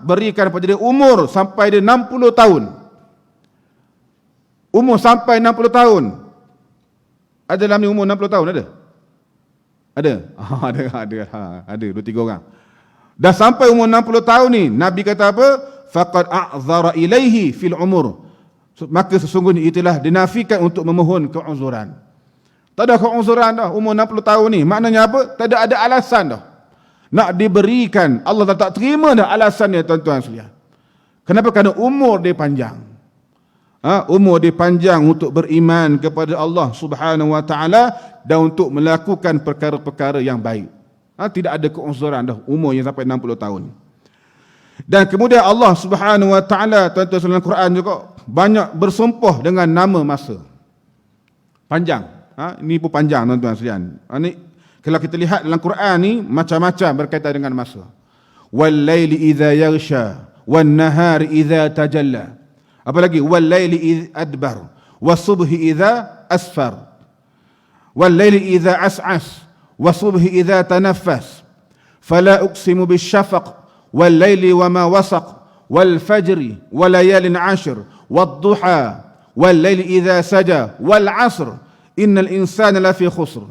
berikan pada dia umur sampai dia 60 tahun. Umur sampai 60 tahun. Ada dalam ni umur 60 tahun ada? Ada? Ada 2-3 orang. Dah sampai umur 60 tahun ni, Nabi kata apa? Faqad a'zara ilaihi fil umur. Maka sesungguhnya itulah dinafikan untuk memohon keuzuran. Tak ada keuzuran dah umur 60 tahun ni. Maknanya apa? Tak ada alasan dah nak diberikan. Allah tak terima dah alasannya, tuan-tuan sekalian. Kenapa? Kerana umur dia panjang. Umur dia panjang untuk beriman kepada Allah Subhanahu wa taala dan untuk melakukan perkara-perkara yang baik. Tidak ada keuzuran dah umur yang sampai 60 tahun. Dan kemudian Allah Subhanahu wa taala, tuan-tuan dalam Quran juga banyak bersumpah dengan nama masa. Panjang. Ini pun panjang, tuan-tuan sekalian. Ini kalau kita lihat dalam Quran ni macam-macam berkaitan dengan masa. Wal laili idza yaghsha wan nahari idza tajalla. Apa lagi? Wal laili idza adbar was subhi idza asfar. Wal laili idza as'as was subhi idza tanaffas. Fala uqsimu bisyafaq wal laili wama wasaq wal fajri wal layalin 'ashr wad duha wal laili idza saja wal 'asr innal insana lafi khusr.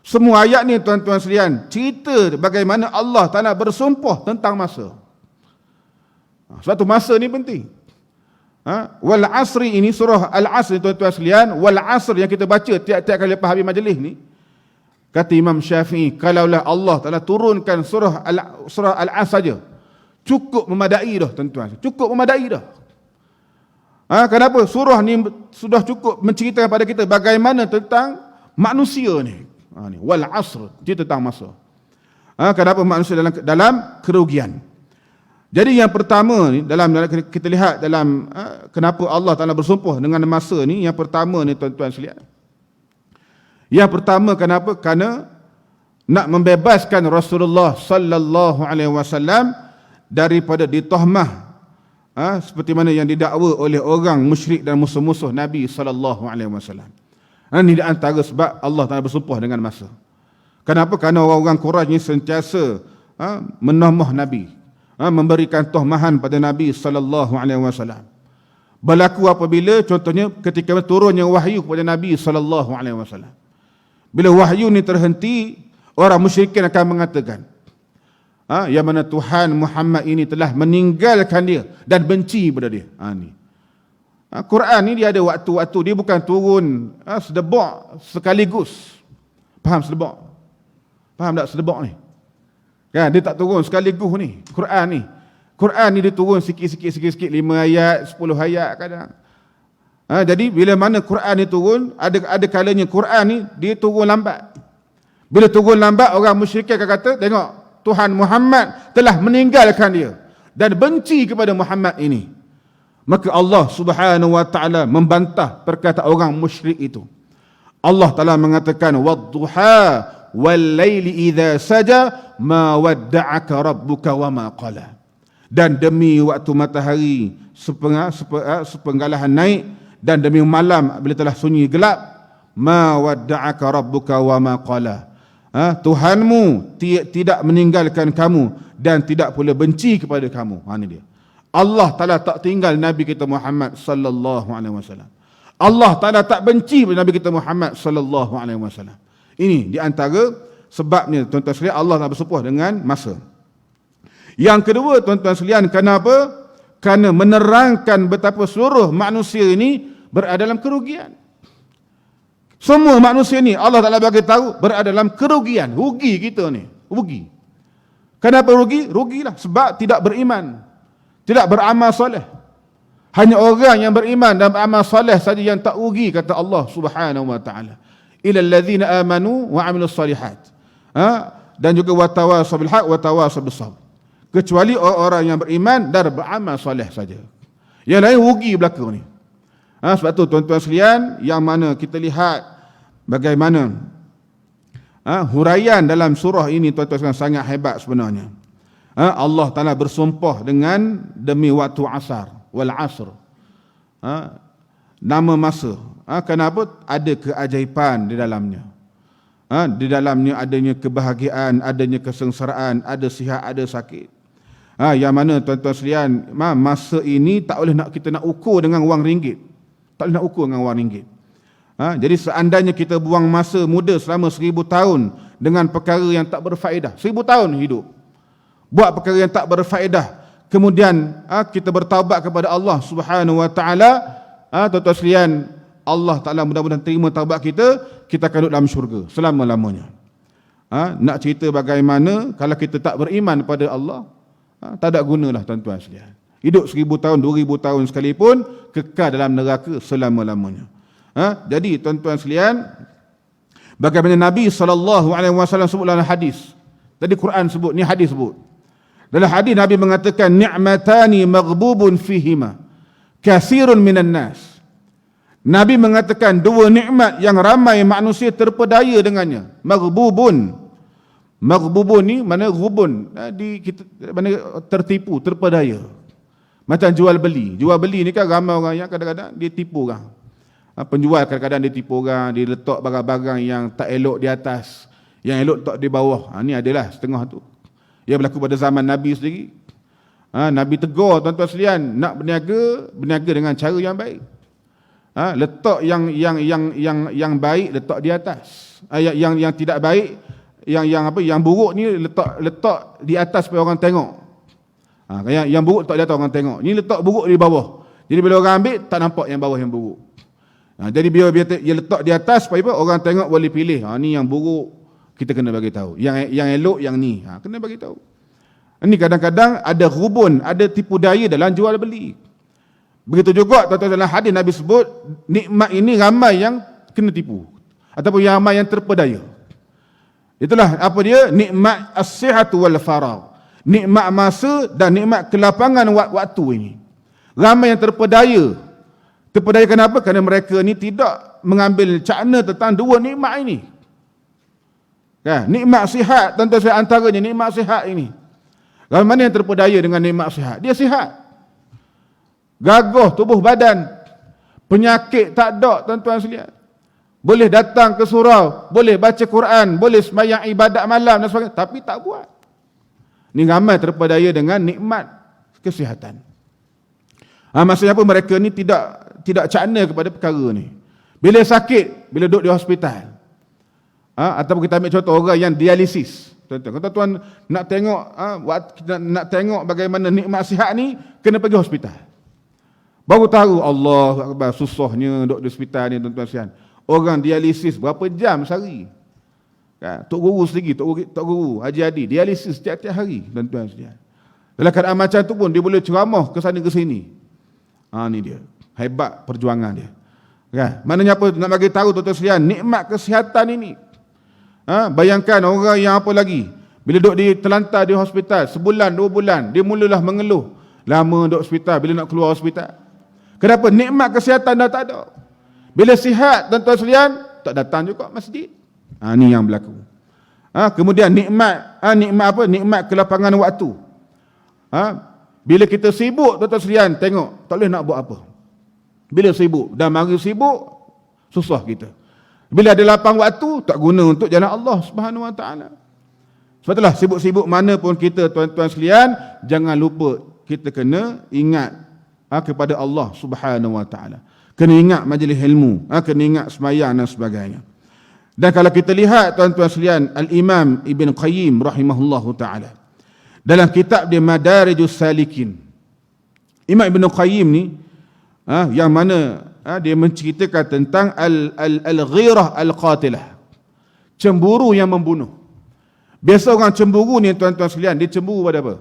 Semua ayat ni, tuan-tuan sekalian, cerita bagaimana Allah Ta'ala bersumpah tentang masa. Sebab tu masa ni penting. Wal asri ini surah Al-Asr, tuan-tuan sekalian. Wal asr yang kita baca tiap-tiap kali lepas habis majlis ni, kata Imam Syafi'i, kalaulah Allah Ta'ala turunkan surah Al-Asr saja, cukup memadai dah, tuan-tuan. Cukup memadai dah. Kenapa? Surah ni sudah cukup menceritakan pada kita bagaimana tentang manusia ni. Wal asr, cerita tentang masa. Kenapa manusia dalam kerugian. Jadi yang pertama ni dalam kita lihat dalam kenapa Allah Taala bersumpah dengan masa ni, yang pertama ni tuan-tuan sekalian. Yang pertama kenapa? Kerana nak membebaskan Rasulullah sallallahu alaihi wasallam daripada ditahmah seperti mana yang didakwa oleh orang musyrik dan musuh-musuh Nabi sallallahu alaihi wasallam. Ini di antara sebab Allah Taala bersumpah dengan masa. Kenapa? Kerana orang-orang Quraisy sentiasa menamah Nabi, memberikan tuhmahan pada Nabi sallallahu alaihi wasallam. Berlaku apabila contohnya ketika turunnya wahyu kepada Nabi sallallahu alaihi wasallam. Bila wahyu ni terhenti, orang musyrikin akan mengatakan, yang mana Tuhan Muhammad ini telah meninggalkan dia dan benci pada dia. Quran ni dia ada waktu-waktu, dia bukan turun sedebak sekaligus. Faham sedebak? Faham tak sedebak ni? Kan, dia tak turun sekaligus ni. Quran ni dia turun sikit-sikit 5 ayat, 10 ayat kadang. Jadi bila mana Quran ni turun, ada kalanya Quran ni dia turun lambat. Bila turun lambat, orang musyrik akan kata, tengok, Tuhan Muhammad telah meninggalkan dia dan benci kepada Muhammad ini. Maka Allah Subhanahu wa taala membantah perkataan orang musyrik itu. Allah Taala mengatakan, "Wadduha wal laili idza saja ma wadda'aka rabbuka wa ma qala." Dan demi waktu matahari sepenggalahan naik dan demi malam bila telah sunyi gelap, ma wadda'aka rabbuka wa ma qala. Tuhanmu tidak meninggalkan kamu dan tidak pula benci kepada kamu. Ini dia. Allah Taala tak tinggal Nabi kita Muhammad sallallahu alaihi wasallam. Allah Taala tak benci kepada Nabi kita Muhammad sallallahu alaihi wasallam. Ini di antara sebabnya tuan-tuan sekalian Allah Taala bersumpah dengan masa. Yang kedua tuan-tuan sekalian, kenapa? Kerana menerangkan betapa seluruh manusia ini berada dalam kerugian. Semua manusia ni Allah Taala bagi tahu berada dalam kerugian. Rugi kita ni, rugi. Kenapa rugi? Rugilah sebab tidak beriman, tidak beramal soleh. Hanya orang yang beriman dan beramal soleh saja yang tak rugi, kata Allah Subhanahu wa taala. Ilal ladzina amanu wa amilus solihat. Dan juga watawasaw bil haq watawasaw bis sabr. Kecuali orang-orang yang beriman dan beramal soleh saja. Yang lain rugi belaka ni. Sebab tu tuan-tuan sekalian, yang mana kita lihat bagaimana huraian dalam surah ini tuan-tuan sekalian sangat hebat sebenarnya. Allah Taala bersumpah dengan demi waktu asar, wal asr. Nama masa. Kenapa? Ada keajaiban di dalamnya. Di dalamnya adanya kebahagiaan, adanya kesengsaraan, ada sihat, ada sakit. Yang mana tuan-tuan sekalian, masa ini tak boleh kita nak ukur dengan wang ringgit. Tak boleh nak ukur dengan wang ringgit. Jadi seandainya kita buang masa muda selama 1000 tahun dengan perkara yang tak berfaedah, 1000 tahun hidup buat perkara yang tak berfaedah, kemudian kita bertaubat kepada Allah Subhanahu wa taala, tuan-tuan sekalian, Allah Taala mudah-mudahan terima taubat kita, kita akan duduk dalam syurga selama-lamanya. Nak cerita bagaimana kalau kita tak beriman pada Allah, tak ada gunalah tuan-tuan sekalian. Hidup 1000 tahun, 2000 tahun sekalipun, kekal dalam neraka selama-lamanya. Jadi tuan-tuan sekalian, bagaimana Nabi SAW sebut dalam hadis. Tadi Quran sebut, ni hadis sebut. Dalam hadis Nabi mengatakan, ni'matani maghdubun fihima katsirun minan nas. Nabi mengatakan dua nikmat yang ramai manusia terpedaya dengannya. Maghdubun. Maghdubun ni mana ghubun, mana tertipu, terpedaya. Macam jual beli. Jual beli ni kan ramai orang yang kadang-kadang dia tipu orang. Penjual kadang-kadang dia tipu orang, dia letak barang-barang yang tak elok di atas, yang elok letak di bawah. Ni adalah setengah tu. Ia berlaku pada zaman Nabi sendiri. Nabi tegur tuan-tuan sekalian, nak berniaga, berniaga dengan cara yang baik. Letak yang baik letak di atas. Yang tidak baik, yang buruk ni letak di atas supaya orang tengok. Yang buruk letak di atas orang tengok. Ni letak buruk di bawah. Jadi bila orang ambil tak nampak yang bawah yang buruk. Jadi biar dia letak di atas supaya orang tengok boleh pilih. Ni yang buruk, kita kena bagi tahu. Yang elok yang ni, kena bagi tahu. Ini kadang-kadang ada hubun, ada tipu daya dalam jual beli. Begitu juga tuan-tuan dalam hadis Nabi sebut, nikmat ini ramai yang kena tipu ataupun yang ramai yang terpedaya. Itulah apa dia? Nikmat as-sihhatu wal faragh. Nikmat masa dan nikmat kelapangan waktu ini. Ramai yang terpedaya. Terpedaya kenapa? Kerana mereka ni tidak mengambil cakna tentang dua nikmat ini. Kan? Nikmat sihat, tuan-tuan saya antaranya nikmat sihat ini. Ramai mana yang terpedaya dengan nikmat sihat? Dia sihat. Gagah tubuh badan. Penyakit tak ada, tuan-tuan sekalian. Boleh datang ke surau, boleh baca Quran, boleh sembahyang ibadat malam dan sebagainya, tapi tak buat. Ni ramai terpedaya dengan nikmat kesihatan. Maksudnya apa? Mereka ni tidak cakna kepada perkara ni. Bila sakit, bila duduk di hospital, ataupun kita ambil contoh orang yang dialisis. Tuan-tuan nak tengok nak tengok bagaimana nikmat sihat ni, kena pergi hospital. Baru tahu Allah Akbar, susahnya duduk di hospital ni, tuan-tuan sekalian. Orang dialisis berapa jam sehari? Kan? Tok Guru sendiri, Tok Guru Haji Adi dialisis tiap-tiap hari, tuan-tuan sekalian. Dalam keadaan macam tu pun dia boleh ceramah ke sana ke sini. Ni dia. Hebat perjuangan dia. Kan? Maknanya apa? Nak bagi tahu tuan-tuan sekalian, nikmat kesihatan ini. Bayangkan orang yang apa lagi? Bila duduk di terlantar di hospital, sebulan, 2 bulan, dia mulalah mengeluh. Lama duduk hospital, bila nak keluar hospital. Kenapa? Nikmat kesihatan dah tak ada. Bila sihat, tuan-tuan sekalian, tak datang juga masjid. Ni yang berlaku. Kemudian nikmat apa? Nikmat kelapangan waktu. Bila kita sibuk, tuan-tuan sekalian, tengok, tak boleh nak buat apa. Bila sibuk, dan mari sibuk, susah kita. Bila ada lapang waktu, tak guna untuk jalan Allah Subhanahu Wa Taala. Sebab itulah sibuk-sibuk mana pun kita, tuan-tuan sekalian, jangan lupa kita kena ingat kepada Allah Subhanahu Wa Taala. Kena ingat majlis ilmu, kena ingat sembahyang dan sebagainya. Dan kalau kita lihat, tuan-tuan sekalian, Al-Imam Ibn Qayyim rahimahullahu ta'ala, dalam kitab dia Madarijus Salikin, Imam Ibn Qayyim ni, yang mana dia menceritakan tentang al-ghirah al-qatilah, cemburu yang membunuh. Biasa orang cemburu ni, tuan-tuan sekalian, dia cemburu pada apa?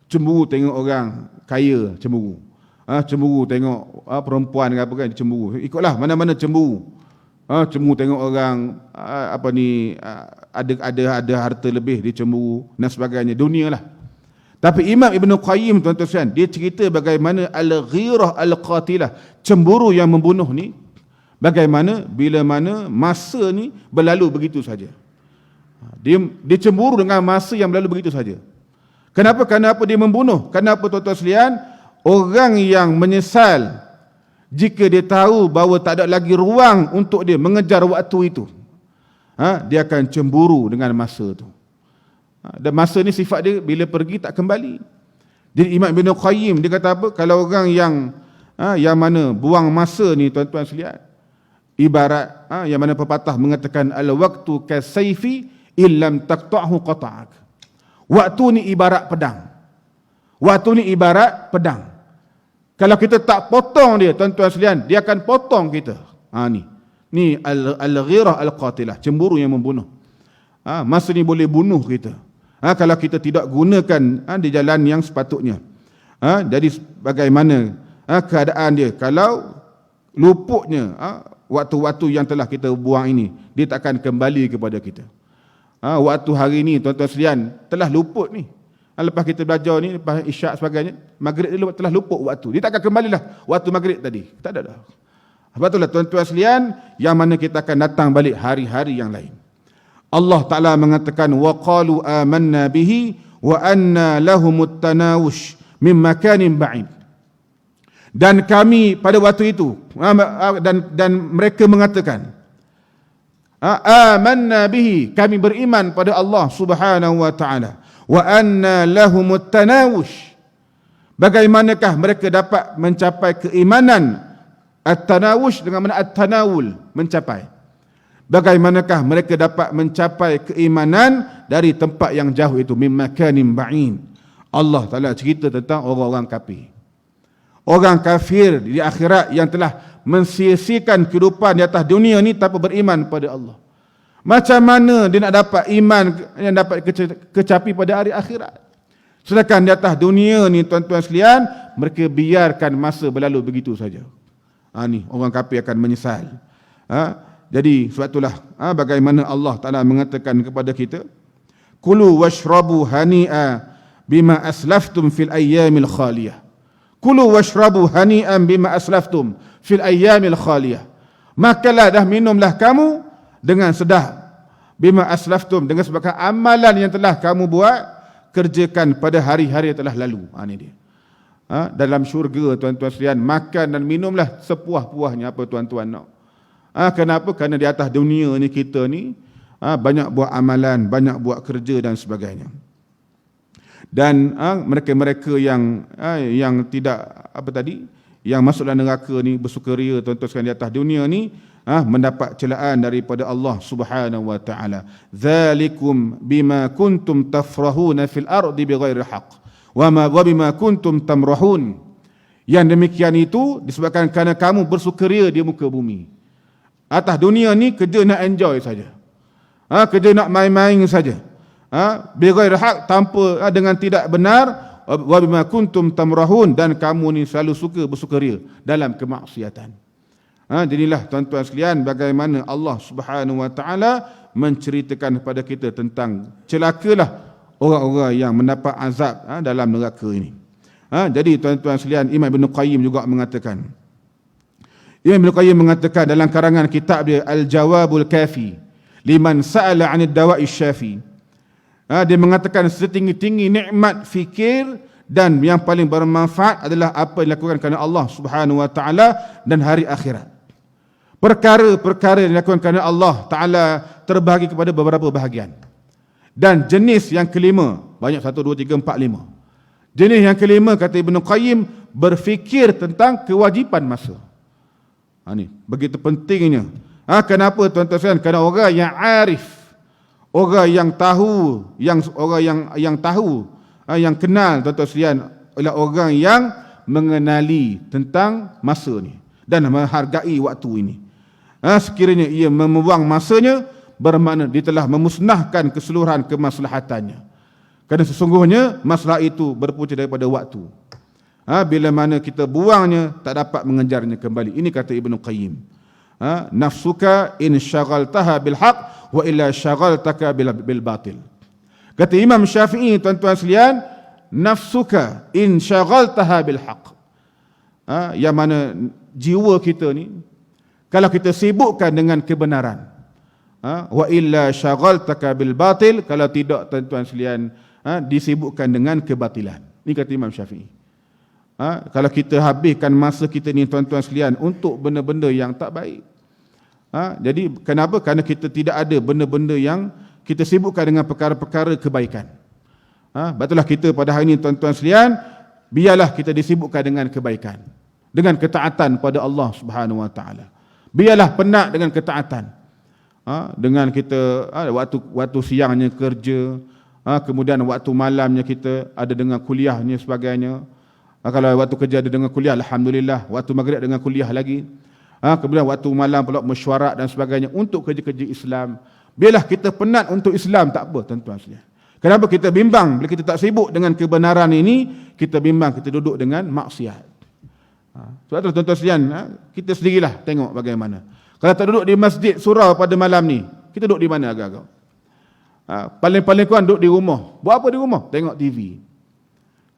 Cemburu tengok orang kaya, cemburu. Cemburu tengok perempuan ke apa kan, dia cemburu. Ikutlah mana-mana cemburu. Cemburu tengok orang ada harta lebih, dia cemburu dan sebagainya. Dunia lah. Tapi Imam Ibn Qayyim, tuan-tuan sekalian, dia cerita bagaimana al-ghirah al-qatilah, cemburu yang membunuh ni, bagaimana bila mana masa ni berlalu begitu saja. Dia cemburu dengan masa yang berlalu begitu saja. Kenapa dia membunuh? Kenapa, tuan-tuan sekalian? Orang yang menyesal jika dia tahu bahawa tak ada lagi ruang untuk dia mengejar waktu itu, dia akan cemburu dengan masa itu. Dan masa ni sifat dia bila pergi tak kembali. Jadi Imam Ibn Qayyim dia kata apa? Kalau orang yang mana buang masa ni, tuan-tuan sekalian, ibarat yang mana pepatah mengatakan al-waqtu kasayfi illam taqta'hu qata'ak. Waktu ni ibarat pedang. Waktu ni ibarat pedang. Kalau kita tak potong dia, tuan-tuan sekalian, dia akan potong kita. Ni al-ghirah al-qatilah, cemburu yang membunuh. Masa ni boleh bunuh kita. Kalau kita tidak gunakan di jalan yang sepatutnya. Jadi bagaimana keadaan dia? Kalau luputnya waktu-waktu yang telah kita buang ini, dia tak akan kembali kepada kita. Waktu hari ini, tuan-tuan sekalian, telah luput ni. Lepas kita belajar ni, lepas isyak sebagainya, maghrib dulu telah luput waktu. Dia tak akan kembalilah waktu maghrib tadi. Tak ada dah. Sebab itulah, tuan-tuan sekalian, yang mana kita akan datang balik hari-hari yang lain. Allah Ta'ala mengatakan, وَقَالُوا آمَنَّا بِهِ وَأَنَّا لَهُمُ التَّنَاوُشْ مِنْ مَكَانٍ بَعِيدٍ. Dan kami pada waktu itu, dan mereka mengatakan, آمَنَّا بِهِ, kami beriman pada Allah Subhanahu Wa Ta'ala. Wa anna lahumut tanawush, bagaimanakah mereka dapat mencapai keimanan? At-tanawush dengan mana at-tanawul, mencapai. Bagaimanakah mereka dapat mencapai keimanan dari tempat yang jauh itu? Min makanin ba'in. Allah Ta'ala cerita tentang orang-orang kafir. Orang kafir di akhirat yang telah mensia-siakan kehidupan di atas dunia ni tanpa beriman pada Allah. Macam mana dia nak dapat iman yang dapat kecapi pada hari akhirat? Sedangkan di atas dunia ni tuan-tuan sekalian, mereka biarkan masa berlalu begitu saja. Ni orang kafir akan menyesal. Jadi sebab itulah bagaimana Allah Ta'ala mengatakan kepada kita, kulu washrabu hani'a bima aslaftum fil ayyamil khaliyah. Kulu washrabu hani'an bima aslaftum fil ayyamil khaliyah. Makalah dah minumlah kamu dengan sedap. Bima aslaftum, dengan sebabkan amalan yang telah kamu buat, kerjakan pada hari-hari yang telah lalu. Ini dia. Dalam syurga tuan-tuan sekalian, makan dan minumlah sepuas-puasnya apa tuan-tuan nak. Kenapa? Kerana di atas dunia ni kita ni banyak buat amalan, banyak buat kerja dan sebagainya. Dan mereka-mereka yang tidak yang masuk dalam neraka ni bersukaria tuan-tuan sekalian di atas dunia ni mendapat celaan daripada Allah Subhanahu wa taala. Dzalikum bima kuntum tafrahuna fil ardi bighairi haqq wa bima kuntum tamrahun. Yang demikian itu disebabkan kerana kamu bersukaria di muka bumi. Atas dunia ni kerja nak enjoy saja. Kerja nak main-main saja. Bighairi haqq, tanpa dengan tidak benar, wa bima kuntum tamrahun, dan kamu ni selalu suka bersukaria dalam kemaksiatan. Jadilah tuan-tuan sekalian bagaimana Allah Subhanahu wa taala menceritakan kepada kita tentang celakalah orang-orang yang mendapat azab dalam neraka ini. Jadi tuan-tuan sekalian, Imam Ibn Qayyim juga mengatakan. Imam Ibn Qayyim mengatakan dalam karangan kitab dia Al-Jawabul Kafi liman sa'ala 'anid dawa'i syafi. Dia mengatakan setinggi-tinggi nikmat fikir dan yang paling bermanfaat adalah apa yang dilakukan kerana Allah Subhanahu wa taala dan hari akhirat. Perkara-perkara yang dilakukan kerana Allah Ta'ala terbahagi kepada beberapa bahagian. Dan jenis yang kelima, banyak 1, 2, 3, 4, 5. Jenis yang kelima, kata Ibn Qayyim, berfikir tentang kewajipan masa. Ini begitu pentingnya. Kenapa tuan-tuan sekalian? Kerana orang yang arif, orang yang tahu, yang kenal tuan-tuan sekalian, adalah orang yang mengenali tentang masa ni dan menghargai waktu ini. Sekiranya ia membuang masanya, bermakna dia telah memusnahkan keseluruhan kemaslahatannya. Kerana sesungguhnya masalah itu berpunca daripada waktu. Bila mana kita buangnya, tak dapat mengejarnya kembali. Ini kata Ibn Qayyim. Nafsuka in syagaltaha bil haq wa illa syagaltaka bil batil. Kata Imam Syafi'i, tuan-tuan sekalian, nafsuka in syagaltaha bil haq. Yang mana jiwa kita ni, kalau kita sibukkan dengan kebenaran, wa illa syaghaltaka bil batil, kalau tidak tuan-tuan sekalian, disibukkan dengan kebatilan. Ini kata Imam Syafi'i. Kalau kita habiskan masa kita ni tuan-tuan sekalian untuk benda-benda yang tak baik. Jadi kenapa? Kerana kita tidak ada benda-benda yang kita sibukkan dengan perkara-perkara kebaikan. Betullah kita pada hari ini tuan-tuan sekalian, biarlah kita disibukkan dengan kebaikan, dengan ketaatan pada Allah Subhanahu wa taala. Biarlah penat dengan ketaatan. Dengan kita waktu siangnya kerja, kemudian waktu malamnya kita ada dengan kuliahnya sebagainya. Kalau waktu kerja ada dengan kuliah, alhamdulillah. Waktu maghrib dengan kuliah lagi. Kemudian waktu malam pula mesyuarat dan sebagainya untuk kerja-kerja Islam. Biarlah kita penat untuk Islam, tak apa tuan-tuan sekalian. Kenapa kita bimbang bila kita tak sibuk dengan kebenaran ini, kita bimbang kita duduk dengan maksiat. Sebab tu tuan-tuan sekalian, kita sendirilah tengok bagaimana. Kalau tak duduk di masjid surau pada malam ni, kita duduk di mana agak-agak? Paling-paling kurang duduk di rumah. Buat apa di rumah? Tengok TV,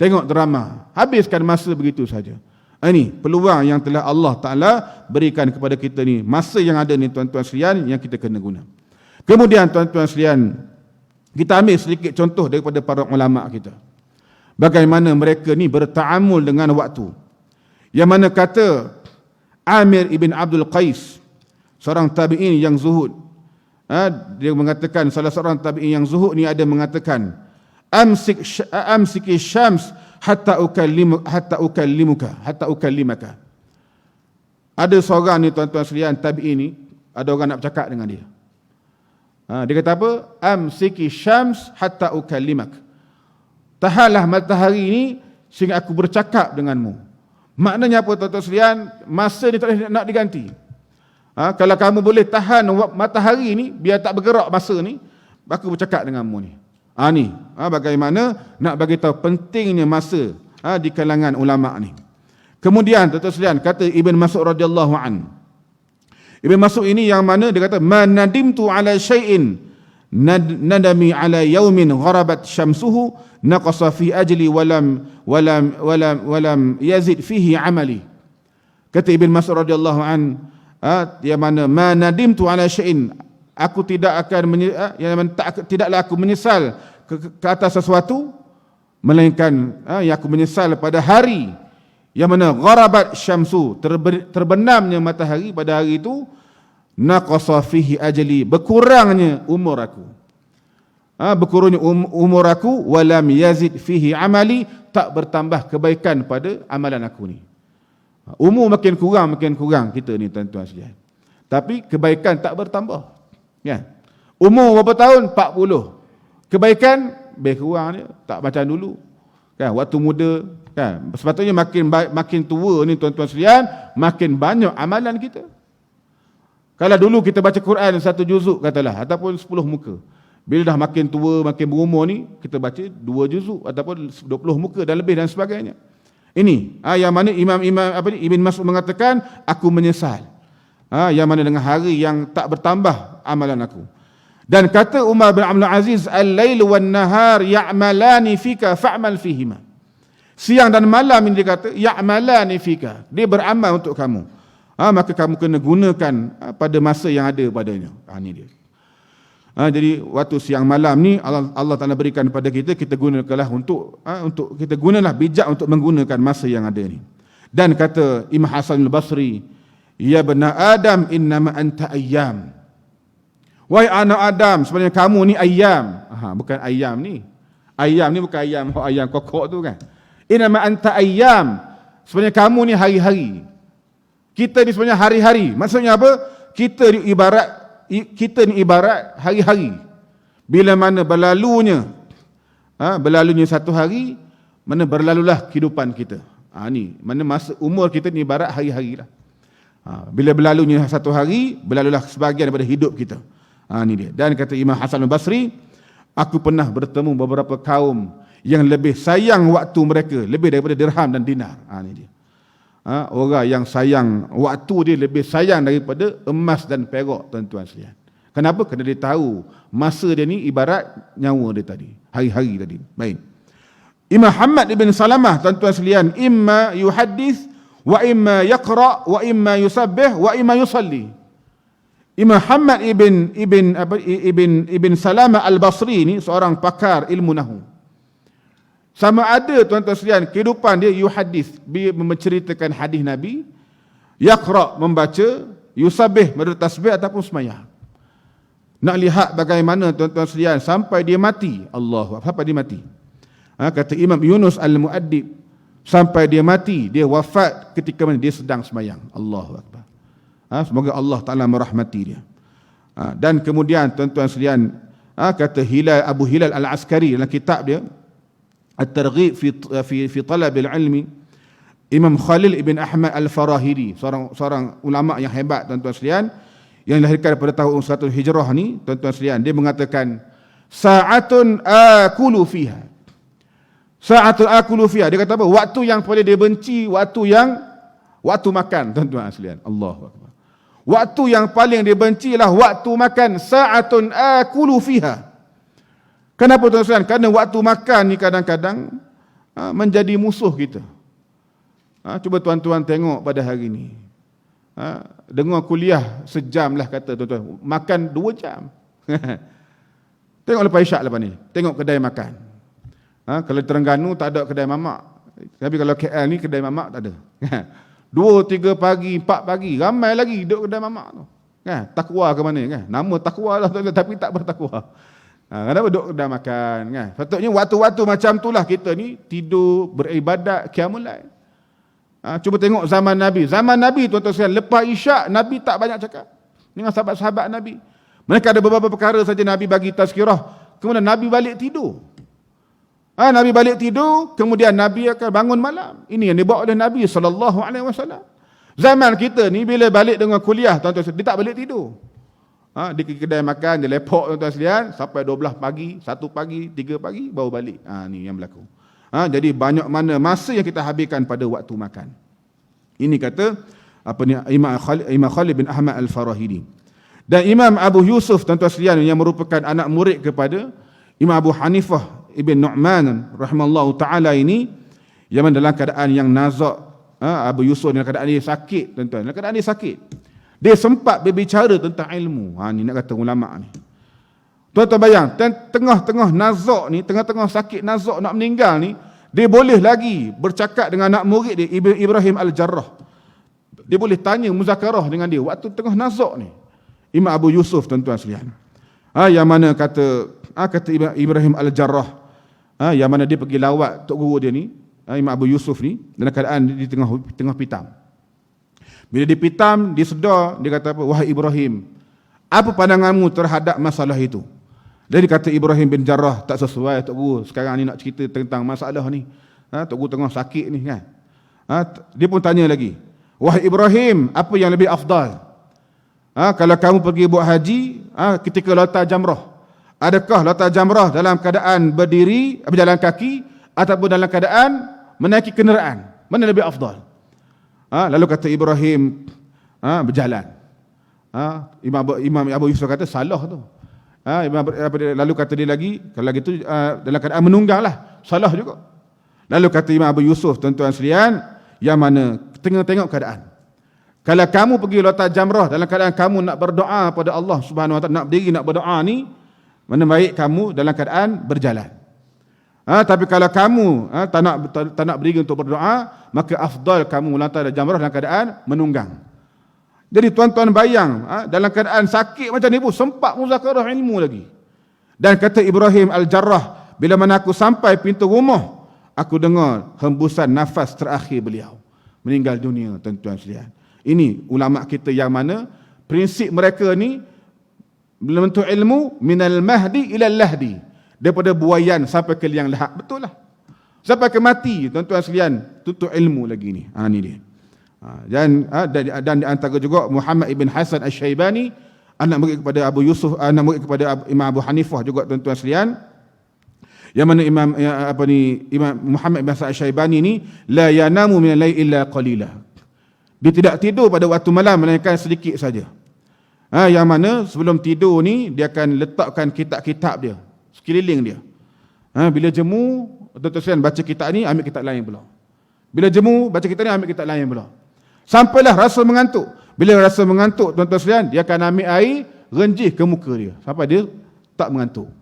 tengok drama. Habiskan masa begitu saja. Ini peluang yang telah Allah Ta'ala berikan kepada kita ni. Masa yang ada ni tuan-tuan sekalian, yang kita kena guna. Kemudian tuan-tuan sekalian, kita ambil sedikit contoh daripada para ulama kita. Bagaimana mereka ni berta'amul dengan waktu. Yang mana kata Amir ibn Abdul Qais, seorang tabi'in yang zuhud. Dia mengatakan, salah seorang tabi'in yang zuhud ni ada mengatakan, amsiki syams hatta ukallimaka. Ada seorang ni tuan-tuan sekalian, tabi'in ni, ada orang nak bercakap dengan dia. Dia kata apa? Amsiki syams hatta ukallimak. Tahanlah matahari ni sehingga aku bercakap denganmu. Maknanya apa tuan-tuan sekalian? Masa ni tak boleh nak diganti. Kalau kamu boleh tahan matahari ni biar tak bergerak masa ni, aku bercakap denganmu ni. Ni bagaimana nak bagi tahu pentingnya masa di kalangan ulama ni. Kemudian tuan-tuan sekalian, kata Ibn Mas'ud radhiyallahu an. Ibn Mas'ud ini yang mana dia kata, "Man nadimtu ala syai'in nadami ala yaumin gharabat syamsuhu naqasa fi ajli walam yazid fihi amali." Kata Ibn Mas'ud radhiyallahu an, yang mana "Man nadimtu ala syai'in", aku tidak akan tidaklah aku menyesal ke atas sesuatu, melainkan yang aku menyesal pada hari yang mana gharabat syamsu, terbenamnya matahari pada hari itu, naqasa fihi ajli, berkurangnya umur aku. Berkurangnya umur aku, walam yazid fihi amali, tak bertambah kebaikan pada amalan aku ni. Umur makin kurang kita ni tuan-tuan sekalian. Tapi kebaikan tak bertambah. Ya. Umur berapa tahun? 40. Kebaikan lebih kurang dia, tak macam dulu. Kan, waktu muda, kan, sepatutnya makin tua ni tuan-tuan sekalian, makin banyak amalan kita. Kalau dulu kita baca Quran 1 juzuk katalah, ataupun 10 muka. Bila dah makin tua, makin berumur ni, kita baca 2 juzuk ataupun 20 muka dan lebih dan sebagainya. Ini yang mana Ibn Mas'ud mengatakan, aku menyesal. Yang mana dengan hari yang tak bertambah amalan aku. Dan kata Umar bin Abdul Aziz, "Al-lail wan nahar ya'malani fika fa'mal fihima." Siang dan malam ini dia kata, ya'malani fika, dia beramal untuk kamu. Maka kamu kena gunakan pada masa yang ada padanya. Ini dia. Jadi waktu siang malam ni Allah Taala berikan kepada kita, kita gunakanlah untuk kita gunalah bijak untuk menggunakan masa yang ada ni. Dan kata Imam Hasan al-Basri, "Ya bani Adam, innama anta ayyam." Wahai anak Adam, sebenarnya kamu ni ayam. Bukan ayam ni. Ayam ni bukan ayam kokok tu kan. Innama anta ayyam. Sebenarnya kamu ni hari-hari. Kita ni sebenarnya hari-hari. Maksudnya apa? Kita ni ibarat hari-hari. Bila mana berlalunya satu hari, mana berlalulah kehidupan kita. Ni mana masa umur kita ni ibarat hari-hari lah. Bila berlalunya satu hari, berlalulah sebahagian daripada hidup kita. Ini dia. Dan kata Imam Hasan al-Basri, aku pernah bertemu beberapa kaum yang lebih sayang waktu mereka lebih daripada dirham dan dinar. Ini dia. Orang yang sayang waktu dia lebih sayang daripada emas dan perak, tuan-tuan sekalian. Kenapa? Kerana dia tahu masa dia ni ibarat nyawa dia tadi, hari-hari tadi. Baik. Imam Ahmad ibn Salamah, tuan-tuan sekalian, imma yuhaddith wa imma yaqra wa imma yusabbih wa imma yusalli. Imam Ahmad ibn Salamah al-Basri ni seorang pakar ilmu nahwu. Sama ada tuan-tuan sekalian, kehidupan dia yuhadith, dia menceritakan hadis Nabi, yaqra membaca, yusabbih bertasbih ataupun sembahyang. Nak lihat bagaimana tuan-tuan sekalian sampai dia mati. Allah, sampai dia mati. Kata Imam Yunus al-Muaddib, sampai dia mati, dia wafat ketika mana dia sedang sembahyang. Allahu akbar. Semoga Allah Ta'ala merahmati dia. Dan kemudian tuan-tuan sekalian, kata Abu Hilal al-Askari dalam kitab dia At-Targhib fi Talab al-Ilmi, Imam Khalil ibn Ahmad al-Farahidi, seorang ulama yang hebat tuan-tuan sekalian, yang dilahirkan pada tahun 100 Hijrah ni, tuan-tuan sekalian, dia mengatakan, "Sa'atun akulu fiha." Sa'atun akulu fiha, dia kata apa? Waktu yang paling dia benci, waktu makan, tuan-tuan sekalian. Allahu akbar. Waktu yang paling dia benci ialah waktu makan. Sa'atun akulu fiha. Kenapa tuan-tuan? Kerana waktu makan ni kadang-kadang menjadi musuh kita. Cuba tuan-tuan tengok pada hari ni. Dengar kuliah sejam lah kata tuan-tuan. Makan 2 jam. Tengok lepas isyak lepas ni. Tengok kedai makan. Kalau Terengganu tak ada kedai mamak. Tapi kalau KL ni kedai mamak tak ada. 2, 3 pagi, 4 pagi, ramai lagi duduk kedai mamak tu. Takwa ke mana kan? Nama takwa lah tapi tak bertakwa. Kenapa duduk kedai makan kan? Patutnya waktu-waktu macam itulah kita ni tidur, beribadat, qiyamul lail. Cuba tengok zaman Nabi. Zaman Nabi tuan-tuan sekalian, lepas isyak Nabi tak banyak cakap dengan sahabat-sahabat Nabi. Mereka ada beberapa perkara saja Nabi bagi tazkirah, kemudian Nabi balik tidur. Nabi balik tidur, kemudian Nabi akan bangun malam. Ini yang dibawa oleh Nabi SAW. Zaman kita ni bila balik dengan kuliah, tuan-tuan, dia tak balik tidur. Di kedai makan, dia lepok tuan-tuan sekalian sampai 12 pagi, 1 pagi, 3 pagi baru balik. Ni yang berlaku. Jadi banyak mana masa yang kita habiskan pada waktu makan. Ini kata Imam Khalid bin Ahmad Al-Farahidi. Dan Imam Abu Yusuf tuan-tuan sekalian yang merupakan anak murid kepada Imam Abu Hanifah Ibn Nu'man rahimallahu ta'ala ini, yang dalam keadaan yang nazak, Abu Yusuf dalam keadaan dia sakit tuan-tuan, dalam keadaan dia sakit, dia sempat berbicara tentang ilmu. Ni nak kata ulama ni. Tuan-tuan bayang, tengah-tengah nazak ni, tengah-tengah sakit nazak nak meninggal ni, dia boleh lagi bercakap dengan anak murid dia Ibrahim Al-Jarrah. Dia boleh tanya muzakarah dengan dia waktu tengah nazak ni. Imam Abu Yusuf tuan-tuan sekalian. Yang mana kata Ibrahim Al-Jarrah, yang mana dia pergi lawat tok guru dia ni, Imam Abu Yusuf ni, dalam keadaan di tengah pitam. Bila dia pitam, dia sedar, dia kata apa? Wahai Ibrahim, apa pandanganmu terhadap masalah itu? Jadi kata Ibrahim bin Jarrah, tak sesuai tok guru, sekarang ni nak cerita tentang masalah ni. Tok guru tengah sakit ni kan. Dia pun tanya lagi, wahai Ibrahim, apa yang lebih afdal? Kalau kamu pergi buat haji, ketika lontar jamrah, adakah lontar jamrah dalam keadaan berdiri, berjalan kaki, ataupun dalam keadaan menaiki kenderaan? Mana lebih afdal? Lalu kata Ibrahim, berjalan. Imam Abu Yusuf kata, salah tu. Lalu kata dia lagi, kalau gitu dalam keadaan menunggang lah, salah juga. Lalu kata Imam Abu Yusuf, tuan-tuan sekalian, yang mana tengok keadaan. Kalau kamu pergi lontar jamrah dalam keadaan kamu nak berdoa pada Allah Subhanahu Wa Taala, nak berdiri nak berdoa ni, mana baik kamu dalam keadaan berjalan. Tapi kalau kamu tak nak berdiri untuk berdoa, maka afdal kamu lontar jamrah dalam keadaan menunggang. Jadi tuan-tuan bayang, dalam keadaan sakit macam ni pun sempat muzakarah ilmu lagi. Dan kata Ibrahim Al-Jarrah, bila mana aku sampai pintu rumah, aku dengar hembusan nafas terakhir beliau. Meninggal dunia tuan-tuan sekalian. Ini ulama kita yang mana prinsip mereka ni menuntut ilmu minal mahdi ilal lahdi, daripada buayan sampai ke liang lahat. Betul lah. Sampai ke mati tuan-tuan sekalian tuntut ilmu lagi ni. Ni dia. Dan di antara juga Muhammad ibn Hasan Asy-Syaibani, anak murid kepada Abu Yusuf, anak murid kepada Imam Abu Hanifah juga tuan-tuan sekalian. Yang mana Imam Muhammad ibn Hasan Asy-Syaibani ni la yanamu min al-lail illa qalila. Dia tidak tidur pada waktu malam melainkan sedikit saja. Yang mana sebelum tidur ni dia akan letakkan kitab-kitab dia sekeliling dia. Bila jemu, tuan-tuan baca kitab ni, ambil kitab lain pula. Bila jemu, baca kitab ni, ambil kitab lain pula. Sampailah rasa mengantuk. Bila rasa mengantuk, tuan-tuan sekalian, dia akan ambil air, renjih ke muka dia sampai dia tak mengantuk.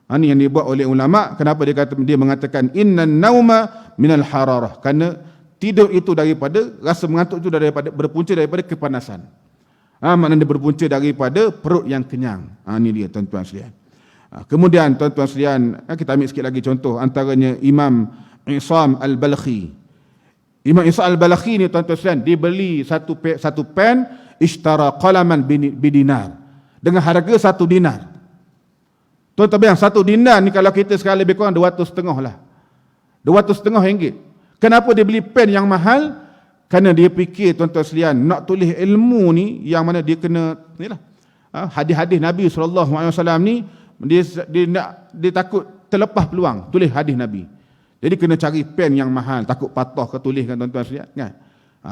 Ini yang dibuat oleh ulama. Kenapa dia mengatakan innan nauma minal hararah? Kerana tidur itu daripada, rasa mengantuk itu berpunca daripada kepanasan. Maknanya dia berpunca daripada perut yang kenyang. Ini dia tuan-tuan sekalian. Kemudian tuan-tuan sekalian, kita ambil sikit lagi contoh, antaranya Imam Isam Al-Balkhi. Imam Isam Al-Balkhi ni tuan-tuan sekalian, dia beli satu pen, ishtara qalaman bidinar, dengan harga 1 dinar. Tuan-tuan bayang, 1 dinar ni kalau kita sekarang lebih kurang 250 lah. 250 ringgit. Kenapa dia beli pen yang mahal? Kerana dia fikir tuan-tuan sekalian, nak tulis ilmu ni yang mana dia kena inilah, hadis-hadis Nabi SAW ni, dia takut terlepas peluang tulis hadis Nabi. Jadi kena cari pen yang mahal, takut patah ke tuliskan tuan-tuan sekalian kan.